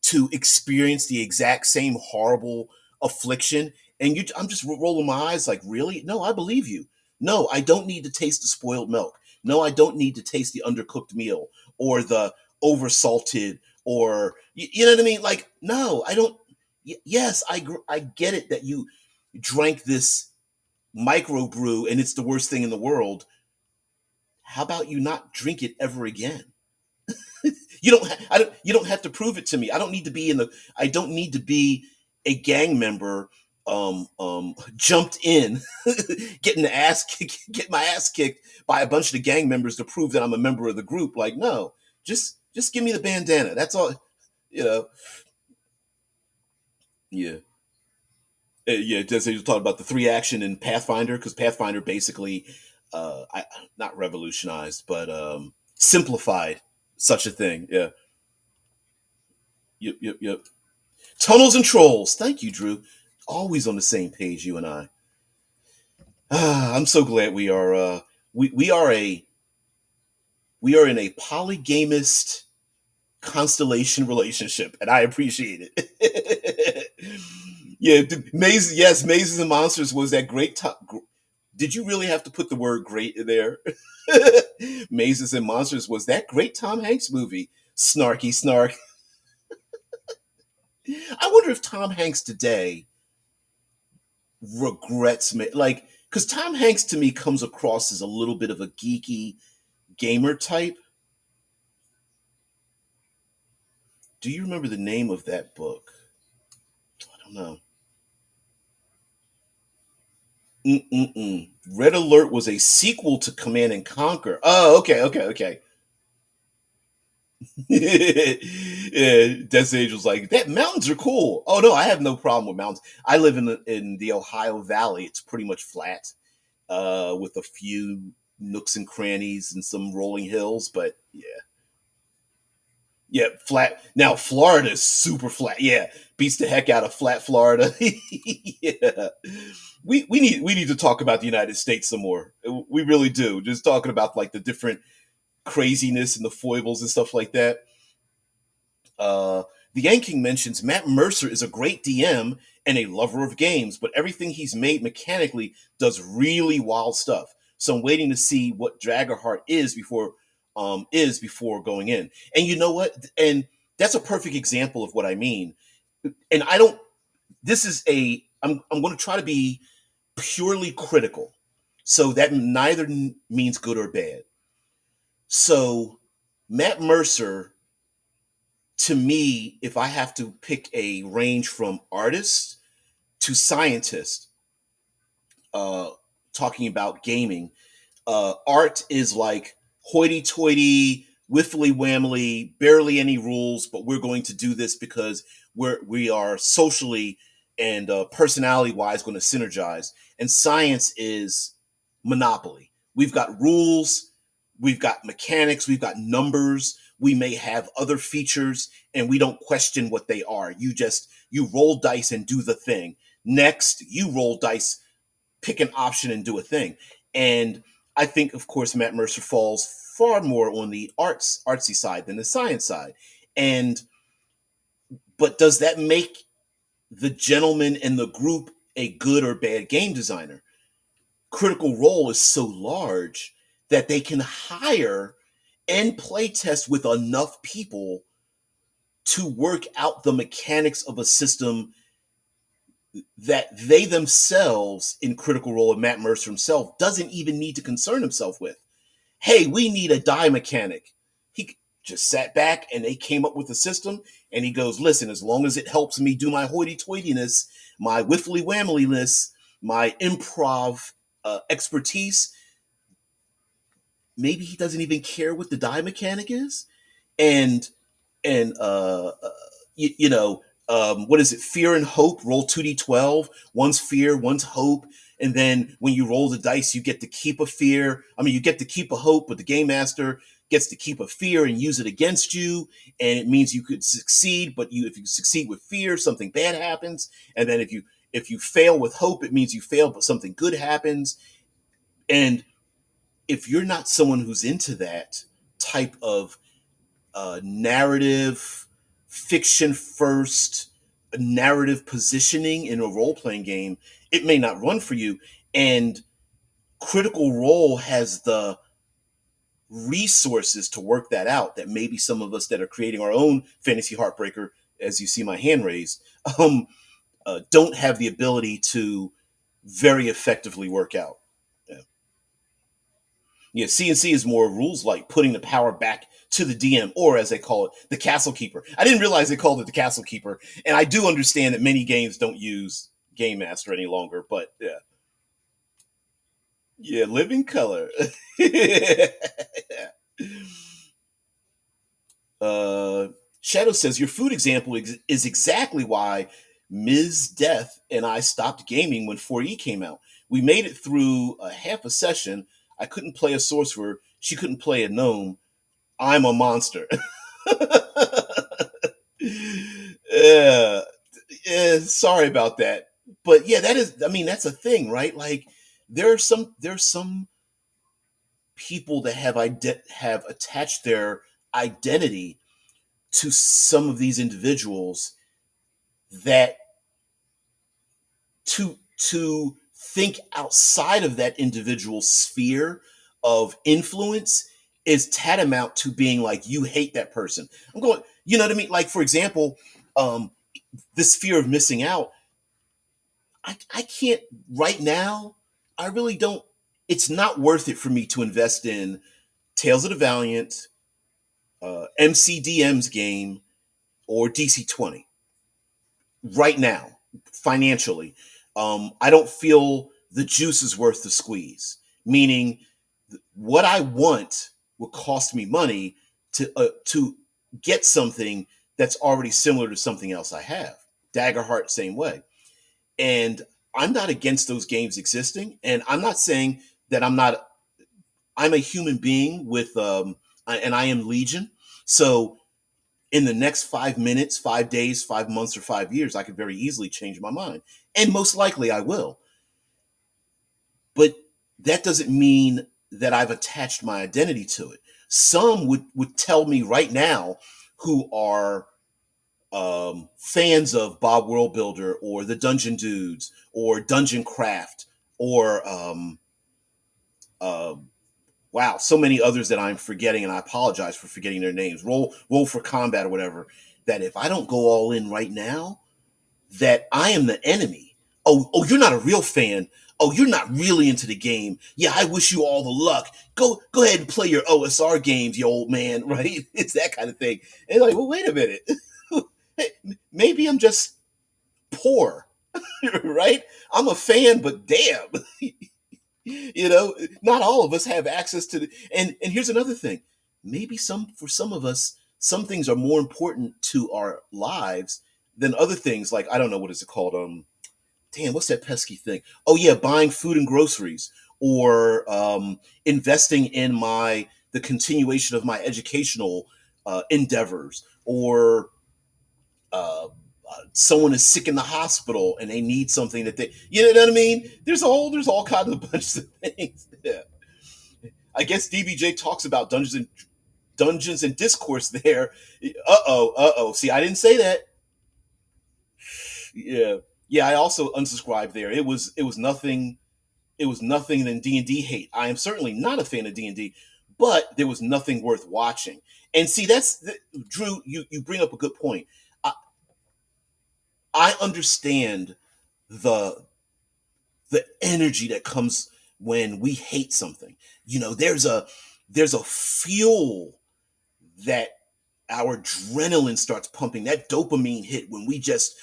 to experience the exact same horrible affliction. And I'm just rolling my eyes like, really? No, I believe you. No, I don't need to taste the spoiled milk. No, I don't need to taste the undercooked meal or the oversalted or you know what I mean? Like, no, I don't. Yes, I get it that you drank this microbrew and it's the worst thing in the world. How about you not drink it ever again? You don't have to prove it to me. I don't need to be a gang member jumped in getting get my ass kicked by a bunch of the gang members to prove that I'm a member of the group. Like, no, just give me the bandana. That's all, you know. Yeah. Yeah, just you talk about the three action in Pathfinder because Pathfinder basically, not revolutionized, but simplified such a thing. Yeah, yep, yep, yep. Tunnels and trolls. Thank you, Drew. Always on the same page, you and I. I'm so glad we are a we are in a polygamist constellation relationship, and I appreciate it. Yeah, yes, Mazes and Monsters was that great. Did you really have to put the word "great" in there? Mazes and Monsters was that great Tom Hanks movie. Snarky snark. I wonder if Tom Hanks today regrets me, like, because Tom Hanks to me comes across as a little bit of a geeky gamer type. Do you remember the name of that book? I don't know. Mm-mm-mm. Red Alert was a sequel to Command and Conquer. Oh, okay, okay, okay. Yeah, Desert Angel's like that. Mountains are cool. Oh no, I have no problem with mountains. I live in the Ohio Valley. It's pretty much flat, with a few nooks and crannies and some rolling hills. But yeah, yeah, flat. Now Florida is super flat. Yeah, beats the heck out of flat Florida. Yeah, we need to talk about the United States some more. We really do. Just talking about like the different craziness and the foibles and stuff like that. Uh, the Yanking mentions Matt Mercer is a great DM and a lover of games, but everything he's made mechanically does really wild stuff. So I'm waiting to see what Draggerheart is before going in. And you know what? And that's a perfect example of what I mean. And I don't. This is a. I'm going to try to be purely critical, so that neither means good or bad. So Matt Mercer, to me, if I have to pick a range from artist to scientist, uh, talking about gaming, art is like hoity-toity, whiffly whammily, barely any rules, but we're going to do this because we are socially and personality-wise going to synergize. And science is monopoly. We've got rules, we've got mechanics, we've got numbers. We may have other features, and we don't question what they are. You roll dice and do the thing. Next, you roll dice, pick an option and do a thing. And I think, of course, Matt Mercer falls far more on the artsy side than the science side. And but does that make the gentleman in the group a good or bad game designer? Critical Role is so large that they can hire and play test with enough people to work out the mechanics of a system that they themselves in Critical Role, and Matt Mercer himself doesn't even need to concern himself with. Hey, we need a die mechanic. He just sat back and they came up with a system, and he goes, listen, as long as it helps me do my hoity-toityness, my whiffly whamminess, my improv expertise, maybe he doesn't even care what the die mechanic is. And and uh, uh you, you know, what is it? Fear and hope. Roll 2d12. One's fear, one's hope. And then when you roll the dice, you get to keep a fear. I mean, you get to keep a hope, but the game master gets to keep a fear and use it against you. And it means you could succeed, but if you succeed with fear, something bad happens. And then if you fail with hope, it means you fail, but something good happens. And if you're not someone who's into that type of narrative, fiction first, narrative positioning in a role playing game, it may not run for you. And Critical Role has the resources to work that out that maybe some of us that are creating our own fantasy heartbreaker, as you see my hand raised, um, don't have the ability to very effectively work out. Yeah. Yeah, CNC is more rules like putting the power back to the DM, or as they call it, the Castle Keeper. I didn't realize they called it the Castle Keeper, and I do understand that many games don't use Game Master any longer. But yeah, yeah, Living Color. uh, Shadow says your food example is exactly why Ms. Death and I stopped gaming when 4E came out. We made it through a half a session. I couldn't play a sorcerer. She couldn't play a gnome. I'm a monster. Yeah, yeah, sorry about that. But yeah, that is, I mean, that's a thing, right? Like there's some people that have attached their identity to some of these individuals that to think outside of that individual sphere of influence is tantamount to being like you hate that person. I'm going, you know what I mean? Like for example, um, this fear of missing out. I can't right now. I really don't. It's not worth it for me to invest in Tales of the Valiant, MCDM's game, or DC 20 right now, financially. I don't feel the juice is worth the squeeze. Meaning, what I want will cost me money to get something that's already similar to something else I have. Daggerheart, same way. And I'm not against those games existing. And I'm not saying that I'm a human being and I am Legion. So in the next 5 minutes, 5 days, 5 months, or 5 years, I could very easily change my mind. And most likely I will. But that doesn't mean that I've attached my identity to it. Some would tell me right now who are fans of Bob World Builder or the Dungeon Dudes or Dungeon Craft or uh, wow, so many others that I'm forgetting, and I apologize for forgetting their names. Roll for Combat or whatever. That if I don't go all in right now, that I am the enemy. Oh, you're not a real fan. Oh, you're not really into the game. Yeah, I wish you all the luck. Go ahead and play your OSR games, you old man. Right? It's that kind of thing. And like, well, wait a minute. Hey, maybe I'm just poor, right? I'm a fan, but damn, not all of us have access to the. And here's another thing. Maybe for some of us, some things are more important to our lives than other things. Like I don't know what is it called. Damn, what's that pesky thing? Oh yeah, buying food and groceries or investing in the continuation of my educational endeavors or someone is sick in the hospital and they need something that you know what I mean? There's all kinds of bunches of things. Yeah. I guess DBJ talks about Dungeons and Discourse there. Uh oh. See, I didn't say that. Yeah, yeah. I also unsubscribed there. It was nothing. It was nothing than D&D hate. I am certainly not a fan of D&D, but there was nothing worth watching. And see, Drew. You bring up a good point. I, I understand the the energy that comes when we hate something. There's a fuel that our adrenaline starts pumping, that dopamine hit when we just,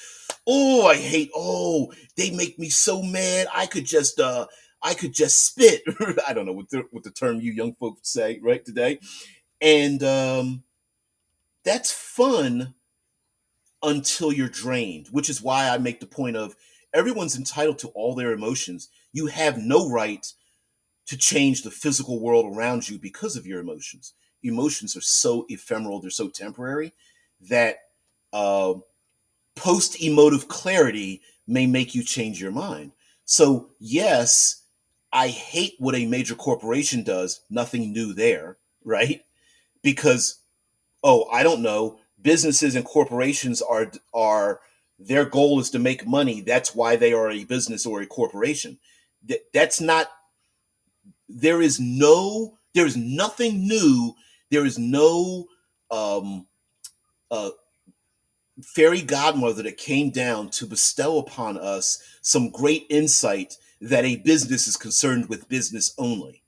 oh, I hate, oh, they make me so mad. I could just spit. I don't know what the term you young folks say right today. And that's fun until you're drained, which is why I make the point of everyone's entitled to all their emotions. You have no right to change the physical world around you because of your emotions. Emotions are so ephemeral, they're so temporary that uh, post emotive clarity may make you change your mind. So, yes, I hate what a major corporation does, nothing new there, right? Because, oh, I don't know, businesses and corporations are their goal is to make money. That's why they are a business or a corporation. That's not there is nothing new. There is no um, uh, fairy godmother that came down to bestow upon us some great insight that a business is concerned with business only.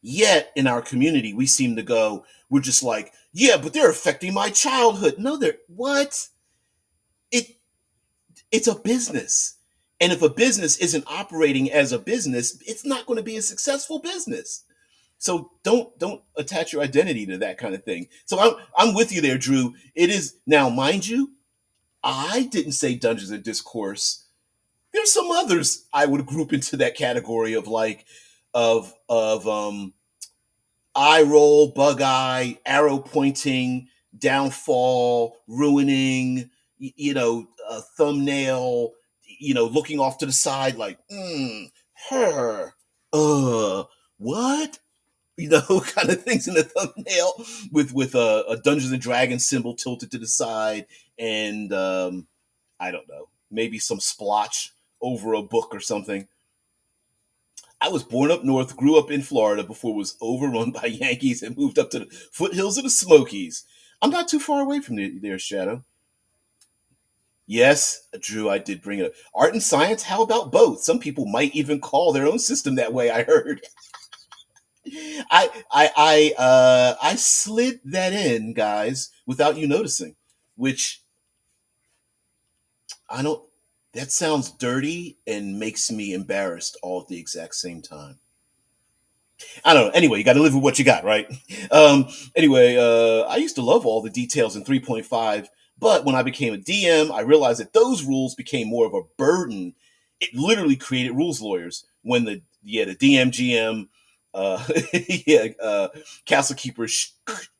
Yet in our community, we seem to go, we're just like, yeah, but they're affecting my childhood. No, they're what? It it's a business. And if a business isn't operating as a business, it's not going to be a successful business. So don't attach your identity to that kind of thing. So I'm with you there, Drew. It is now, mind you, I didn't say Dungeons and Discourse. There's some others I would group into that category of like of eye roll, bug eye, arrow pointing, downfall, ruining, thumbnail, looking off to the side like, her, what? Kind of things in the thumbnail with a Dungeons and Dragons symbol tilted to the side, and I don't know, maybe some splotch over a book or something. I was born up north, grew up in Florida before it was overrun by Yankees and moved up to the foothills of the Smokies. I'm not too far away from there, Shadow. Yes, Drew, I did bring it up. Art and science, how about both? Some people might even call their own system that way, I heard. I slid that in, guys, without you noticing, which I don't. That sounds dirty and makes me embarrassed all at the exact same time. I don't know. Anyway, you got to live with what you got, right? Anyway, I used to love all the details in 3.5, but when I became a DM, I realized that those rules became more of a burden. It literally created rules lawyers when the DM GM, uh, yeah, castle keeper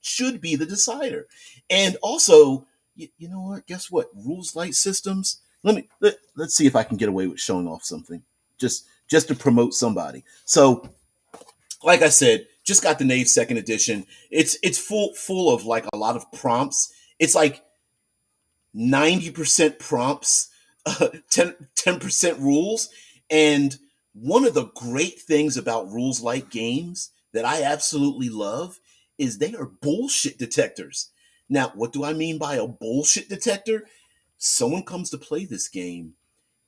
should be the decider, and also you know what? Guess what? Rules light systems. Let's see if I can get away with showing off something just to promote somebody. So like I said, just got the Knave second edition. It's full of like a lot of prompts. It's like 90% prompts, 10% rules. And one of the great things about rules like games that I absolutely love is they are bullshit detectors. Now, what do I mean by a bullshit detector? Someone comes to play this game,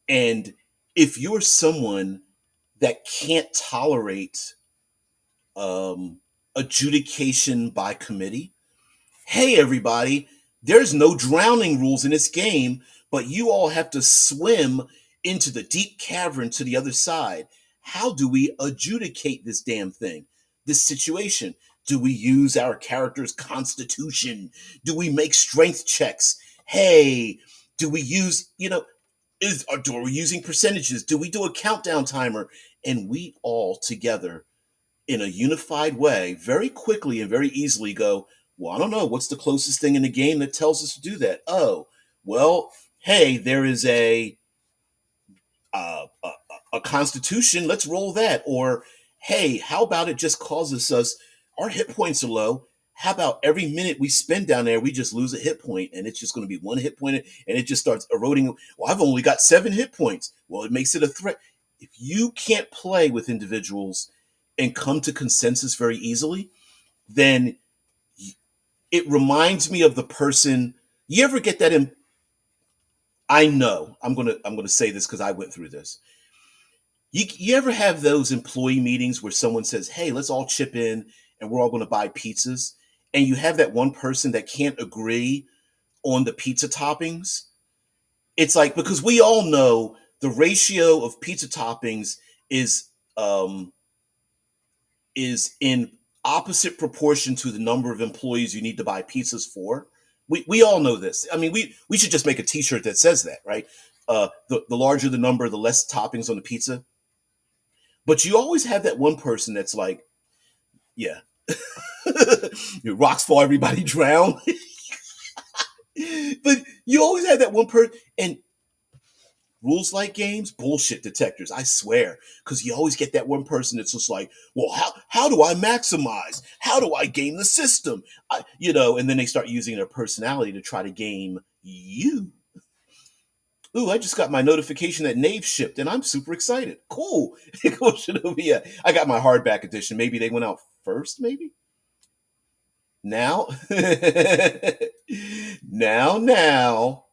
and if you're someone that can't tolerate um, adjudication by committee. Hey, everybody, there's no drowning rules in this game, but you all have to swim into the deep cavern to the other side. How do we adjudicate this damn thing, this situation? Do we use our character's constitution? Do we make strength checks? Hey, do we use, are we using percentages? Do we do a countdown timer? And we all together in a unified way very quickly and very easily go, well, I don't know, what's the closest thing in the game that tells us to do that? Oh, well, hey, there is a constitution, let's roll that. Or hey, how about it just causes us, our hit points are low, how about every minute we spend down there we just lose a hit point, and it's just going to be one hit point, and it just starts eroding. Well, I've only got 7 hit points. Well, it makes it a threat. If you can't play with individuals and come to consensus very easily, then it reminds me of the person. You ever get that in? I know I'm gonna say this because I went through this. You ever have those employee meetings where someone says, "Hey, let's all chip in and we're all going to buy pizzas," and you have that one person that can't agree on the pizza toppings? It's like, because we all know the ratio of pizza toppings is um, is in opposite proportion to the number of employees you need to buy pizzas for. We all know this. I mean, we should just make a T-shirt that says that, right? The larger the number, the less toppings on the pizza. But you always have that one person that's like, yeah, rocks fall, everybody drown. But you always have that one person, and rules like games, bullshit detectors, I swear. Because you always get that one person that's just like, well, how do I maximize? How do I game the system? And then they start using their personality to try to game you. Ooh, I just got my notification that Knave shipped, and I'm super excited. Cool. Cool, Shinobi. I got my hardback edition. Maybe they went out first, maybe? Now? Now.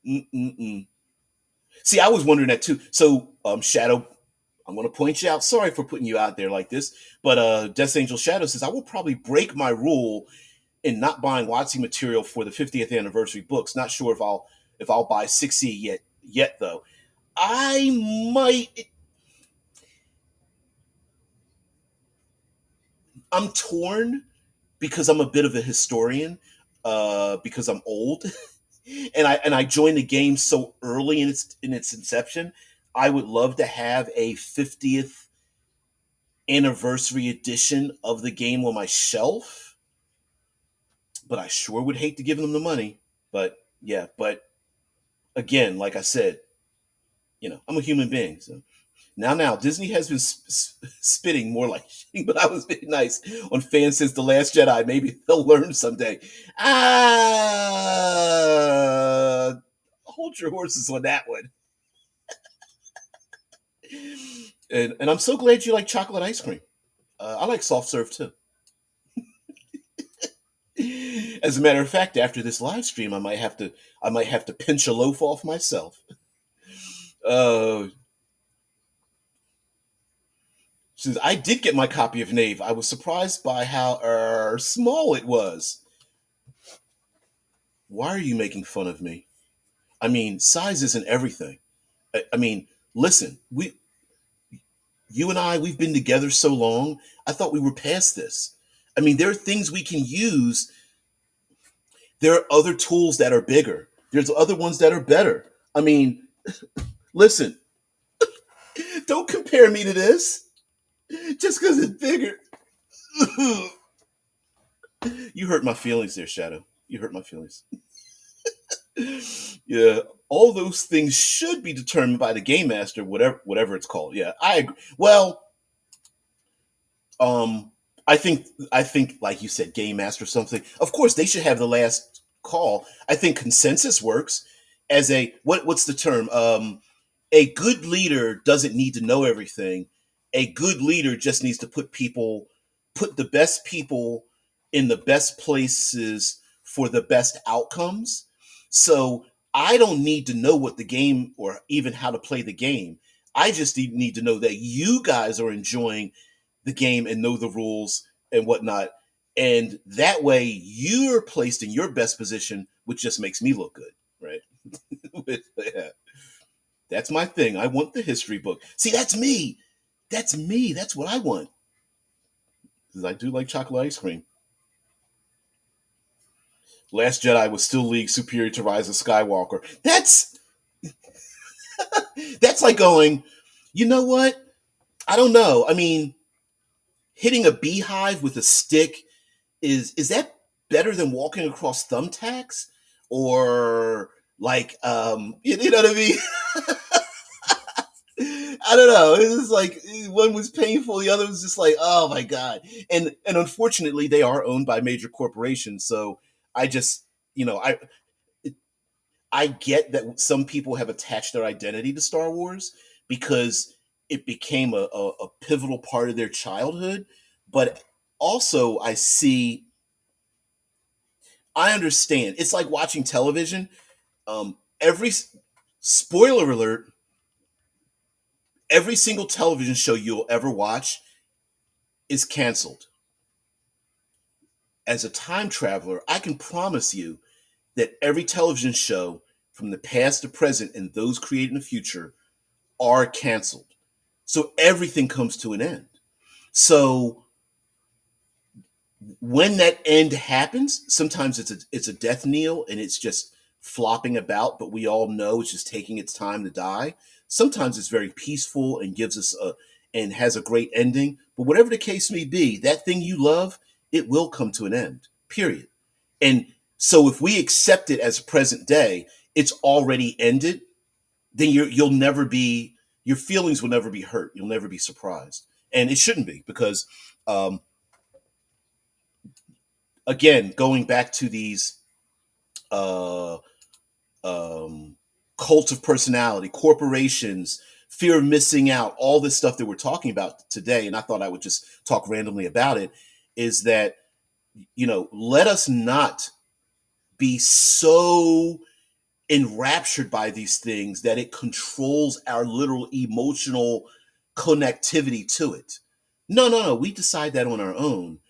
Mm-mm-mm. See, I was wondering that too. So, Shadow, I'm going to point you out. Sorry for putting you out there like this, but Death Angel Shadow says I will probably break my rule in not buying WotC material for the 50th anniversary books. Not sure if I'll buy 6E yet though. I might. I'm torn because I'm a bit of a historian. Because I'm old, and I joined the game so early in its inception. I would love to have a 50th anniversary edition of the game on my shelf, but I sure would hate to give them the money. But yeah, but again, like I said, I'm a human being. So now, Disney has been spitting more like shit, but I was being nice on fans since The Last Jedi. Maybe they'll learn someday. Hold your horses on that one. And I'm so glad you like chocolate ice cream. I like soft serve too. As a matter of fact, after this live stream, I might have to pinch a loaf off myself. Uh, since I did get my copy of Knave, I was surprised by how small it was. Why are you making fun of me? I mean, size isn't everything. I mean, listen, You and I, we've been together so long. I thought we were past this. I mean, there are things we can use. There are other tools that are bigger. There's other ones that are better. I mean, listen, don't compare me to this just because it's bigger. You hurt my feelings there, Shadow. You hurt my feelings. Yeah, all those things should be determined by the game master, whatever it's called. Yeah, I agree. Well, um, I think like you said, game master or something. Of course, they should have the last call. I think consensus works as a what's the term? A good leader doesn't need to know everything. A good leader just needs to put the best people in the best places for the best outcomes. So I don't need to know what the game or even how to play the game. I just need to know that you guys are enjoying the game and know the rules and whatnot. And that way you're placed in your best position, which just makes me look good, right? Yeah. That's my thing. I want the history book. See, that's me. That's me. That's what I want. Because I do like chocolate ice cream. Last Jedi was still League superior to Rise of Skywalker. That's like going, you know what? I don't know. I mean, hitting a beehive with a stick is that better than walking across thumbtacks? Or like you know what I mean? I don't know. It was like one was painful, the other was just like, oh my god. And unfortunately, they are owned by major corporations. So I just, you know, I get that some people have attached their identity to Star Wars because it became a pivotal part of their childhood. But also, I understand. It's like watching television. Every spoiler alert, every single television show you'll ever watch is canceled. As a time traveler, I can promise you that every television show from the past to present and those created in the future are canceled. So everything comes to an end. So when that end happens, sometimes it's a death knell and it's just flopping about, but we all know it's just taking its time to die. Sometimes it's very peaceful and gives us a and has a great ending. But whatever the case may be, that thing you love, it will come to an end. Period. And so if we accept it as present day, it's already ended, then you'll never be your feelings will never be hurt. You'll never be surprised. And it shouldn't be because um, again, going back to these uh, um, cult of personality, corporations, fear of missing out, all this stuff that we're talking about today, and I thought I would just talk randomly about it, is that, let us not be so enraptured by these things that it controls our literal emotional connectivity to it. No, no, no. We decide that on our own.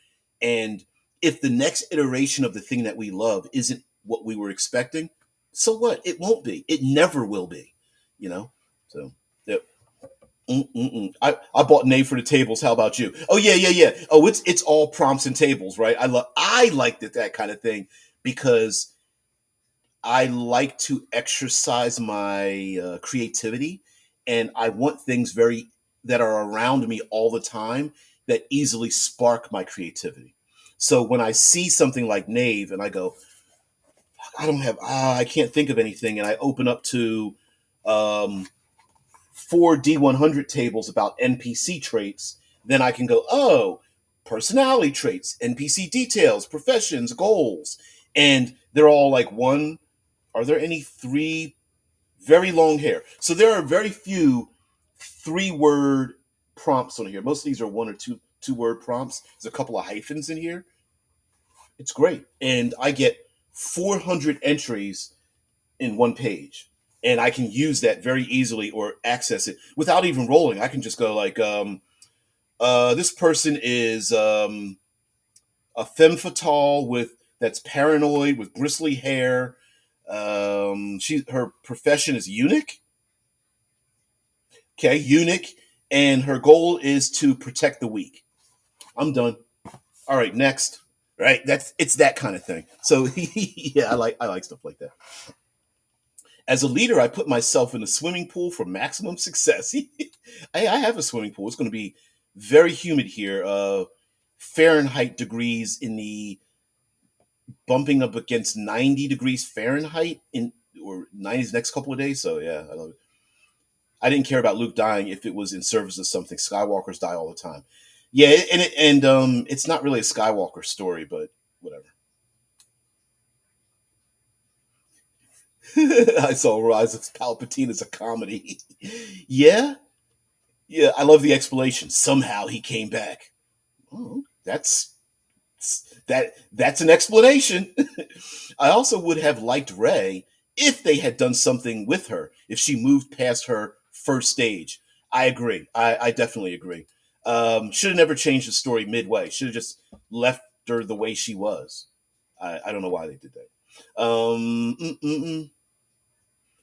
And if the next iteration of the thing that we love isn't what we were expecting, so what? It won't be. It never will be. You know. So, yep. I bought Name for the tables. How about you? Oh yeah, yeah, yeah. Oh, it's all prompts and tables, right? I liked it that kind of thing because I like to exercise my creativity, and I want things very that are around me all the time that easily spark my creativity. So when I see something like Nave, and I go, I can't think of anything, and I open up to um, four D100 tables about NPC traits, then I can go, oh, personality traits, NPC details, professions, goals, and they're all like one. Are there any three very long hair? So there are very few 3-word prompts on here. Most of these are 1 or 2 word prompts. There's a couple of hyphens in here. It's great. And I get 400 entries in one page. And I can use that very easily or access it without even rolling. I can just go like, this person is a femme fatale with that's paranoid with bristly hair. Her profession is eunuch. Okay, eunuch, and her goal is to protect the weak. I'm done. All right, next. Right, it's that kind of thing. So yeah, I like stuff like that. As a leader, I put myself in a swimming pool for maximum success. I have a swimming pool. It's going to be very humid here. Fahrenheit degrees in the bumping up against 90 degrees Fahrenheit in or 90s next couple of days. So yeah, I love it. I didn't care about Luke dying if it was in service of something. Skywalkers die all the time. Yeah, and it's not really a Skywalker story, but whatever. I saw Rise of Palpatine as a comedy. Yeah, yeah. I love the explanation. Somehow he came back. Oh, that's an explanation. I also would have liked Rey if they had done something with her, if she moved past her first stage. I agree. I definitely agree. Should have never changed the story midway. Should have just left her the way she was. I don't know why they did that.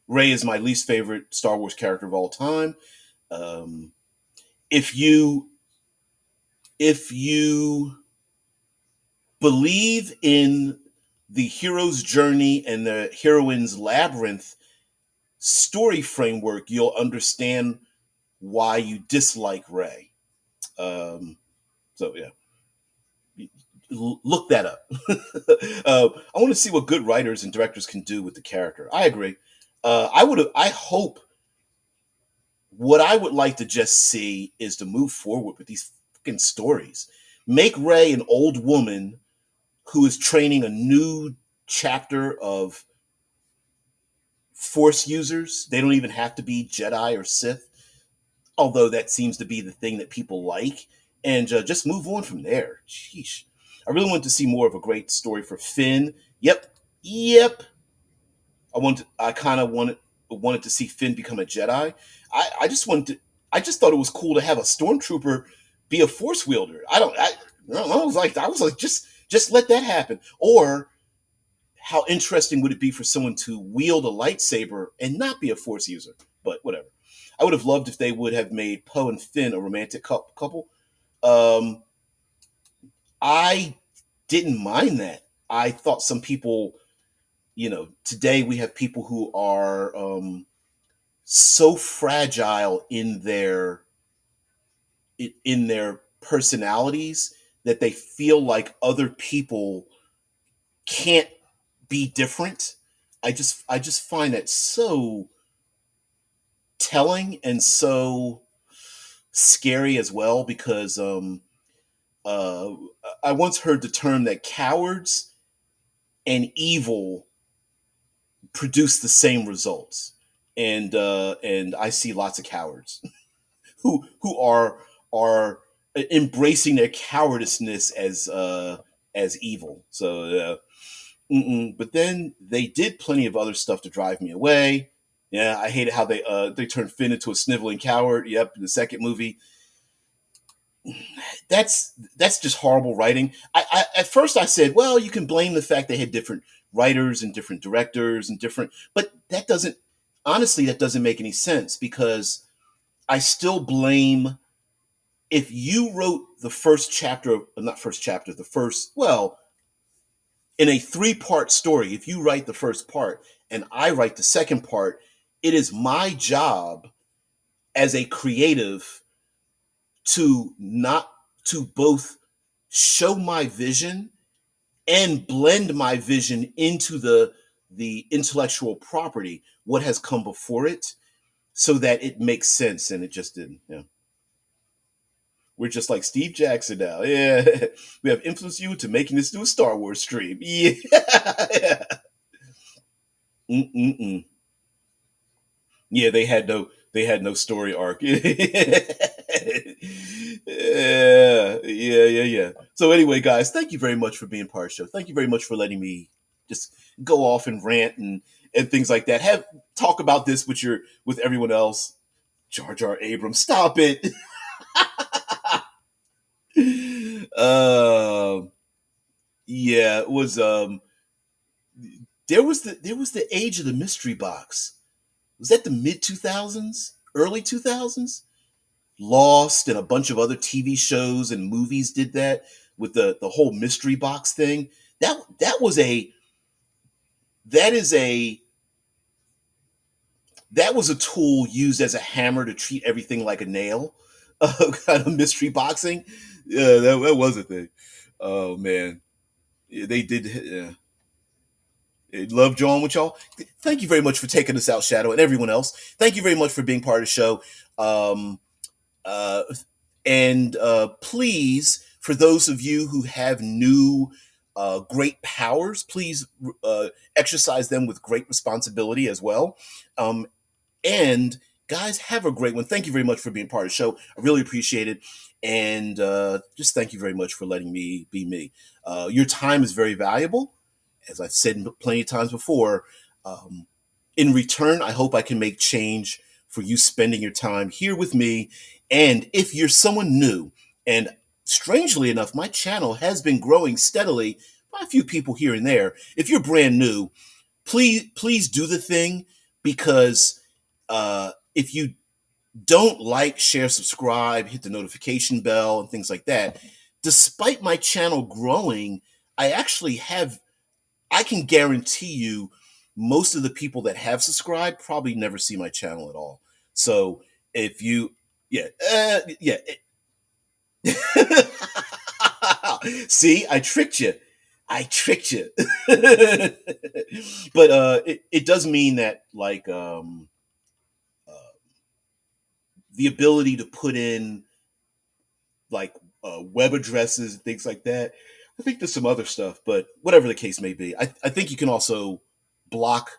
Rey is my least favorite Star Wars character of all time. Um, if you if you believe in the hero's journey and the heroine's labyrinth story framework, you'll understand why you dislike Rey. Um, so yeah, look that up. I want to see what good writers and directors can do with the character. I agree. I would. I hope what I would like to just see is to move forward with these fucking stories. Make Rey an old woman who is training a new chapter of Force users. They don't even have to be Jedi or Sith, although that seems to be the thing that people like. And just move on from there. Sheesh. I really want to see more of a great story for Finn. Yep, yep. I kind of wanted to see Finn become a Jedi. I just wanted to. I just thought it was cool to have a stormtrooper be a Force wielder. I was like, just let that happen. Or how interesting would it be for someone to wield a lightsaber and not be a Force user? But whatever. I would have loved if they would have made Poe and Finn a romantic couple. Um, I didn't mind that. I thought some people, today we have people who are so fragile in their personalities that they feel like other people can't be different. I just find that so telling and so scary as well because uh, I once heard the term that cowards and evil produce the same results, and I see lots of cowards who are embracing their cowardiceness as evil. So, but then they did plenty of other stuff to drive me away. Yeah, I hated how they turned Finn into a sniveling coward. Yep, in the second movie, that's just horrible writing. I at first I said, well, you can blame the fact they had different writers and different directors and different, but that doesn't make any sense because I still blame if you wrote the first chapter, not first chapter, the first, well, in a three-part story, if you write the first part and I write the second part, it is my job as a creative to not to both show my vision and blend my vision into the intellectual property, what has come before it, so that it makes sense, and it just didn't. Yeah. We're just like Steve Jackson now. Yeah, we have influenced you to making this new Star Wars stream. Yeah. Mm-mm-mm. Yeah, they had no story arc. Yeah, yeah. So anyway, guys, thank you very much for being part of the show. Thank you very much for letting me just go off and rant and things like that. Have talk about this with everyone else. Jar Jar Abrams, stop it. uh, yeah, it was there was the age of the mystery box. Was that the mid 2000s, early 2000s? Lost and a bunch of other TV shows and movies did that with the whole mystery box thing. That is a that was a tool used as a hammer to treat everything like a nail. Kind of mystery boxing. Yeah, that was a thing. Oh man, yeah, they did. Yeah. Love John with y'all. Thank you very much for taking us out, Shadow, and everyone else. Thank you very much for being part of the show. Um, uh, and please, for those of you who have new great powers, please exercise them with great responsibility as well. Um, and guys, have a great one. Thank you very much for being part of the show. I really appreciate it. And just thank you very much for letting me be me. Your time is very valuable, as I've said plenty of times before. Um, in return, I hope I can make change for you spending your time here with me. And if you're someone new, and strangely enough, my channel has been growing steadily by a few people here and there. If you're brand new, please do the thing, because if you don't like, share, subscribe, hit the notification bell, and things like that, despite my channel growing, I can guarantee you most of the people that have subscribed probably never see my channel at all. So if you, yeah, yeah. See, I tricked you. I tricked you. But it does mean that, like, uh, the ability to put in, like, web addresses and things like that. I think there's some other stuff, but whatever the case may be, I think you can also block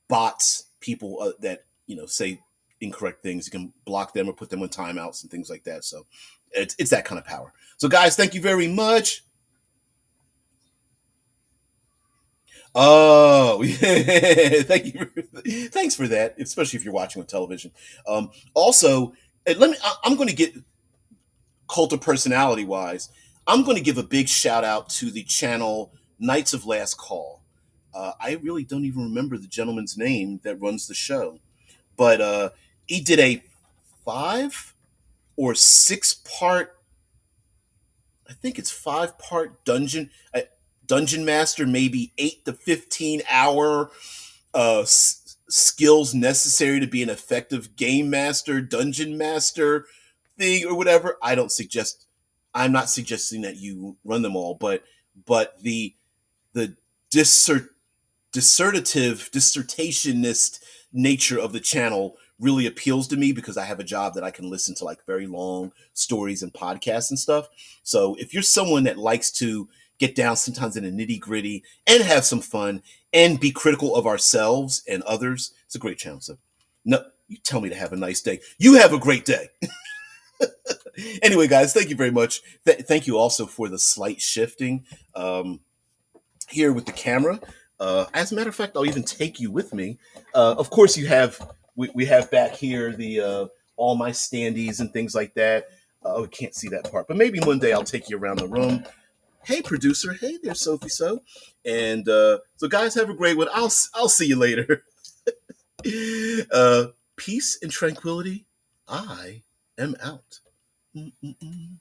bots, people that say incorrect things. You can block them or put them on timeouts and things like that. So it's that kind of power. So guys, thank you very much. Oh, yeah. Thank you. Thanks for that, especially if you're watching on television. Also, I'm going to get cult of personality wise. I'm going to give a big shout out to the channel Knights of Last Call. I really don't even remember the gentleman's name that runs the show, but he did a 5 or 6 part, I think it's 5 part dungeon master, maybe 8 to 15 hour skills necessary to be an effective game master, dungeon master thing, or whatever. I'm not suggesting that you run them all, but the dissert dissertationist nature of the channel really appeals to me, because I have a job that I can listen to, like, very long stories and podcasts and stuff. So if you're someone that likes to get down sometimes in the nitty gritty and have some fun and be critical of ourselves and others, it's a great channel. So no, you tell me to have a nice day. You have a great day. Anyway, guys, thank you very much. Thank you also for the slight shifting. Here with the camera. As a matter of fact, I'll even take you with me. Of course, we have back here the all my standees and things like that. Oh, we can't see that part, but maybe one day I'll take you around the room. Hey, producer. Hey there, Sophie. And so, guys, have a great one. I'll see you later. uh, Peace and tranquility. I am out. Mm-mm-mm.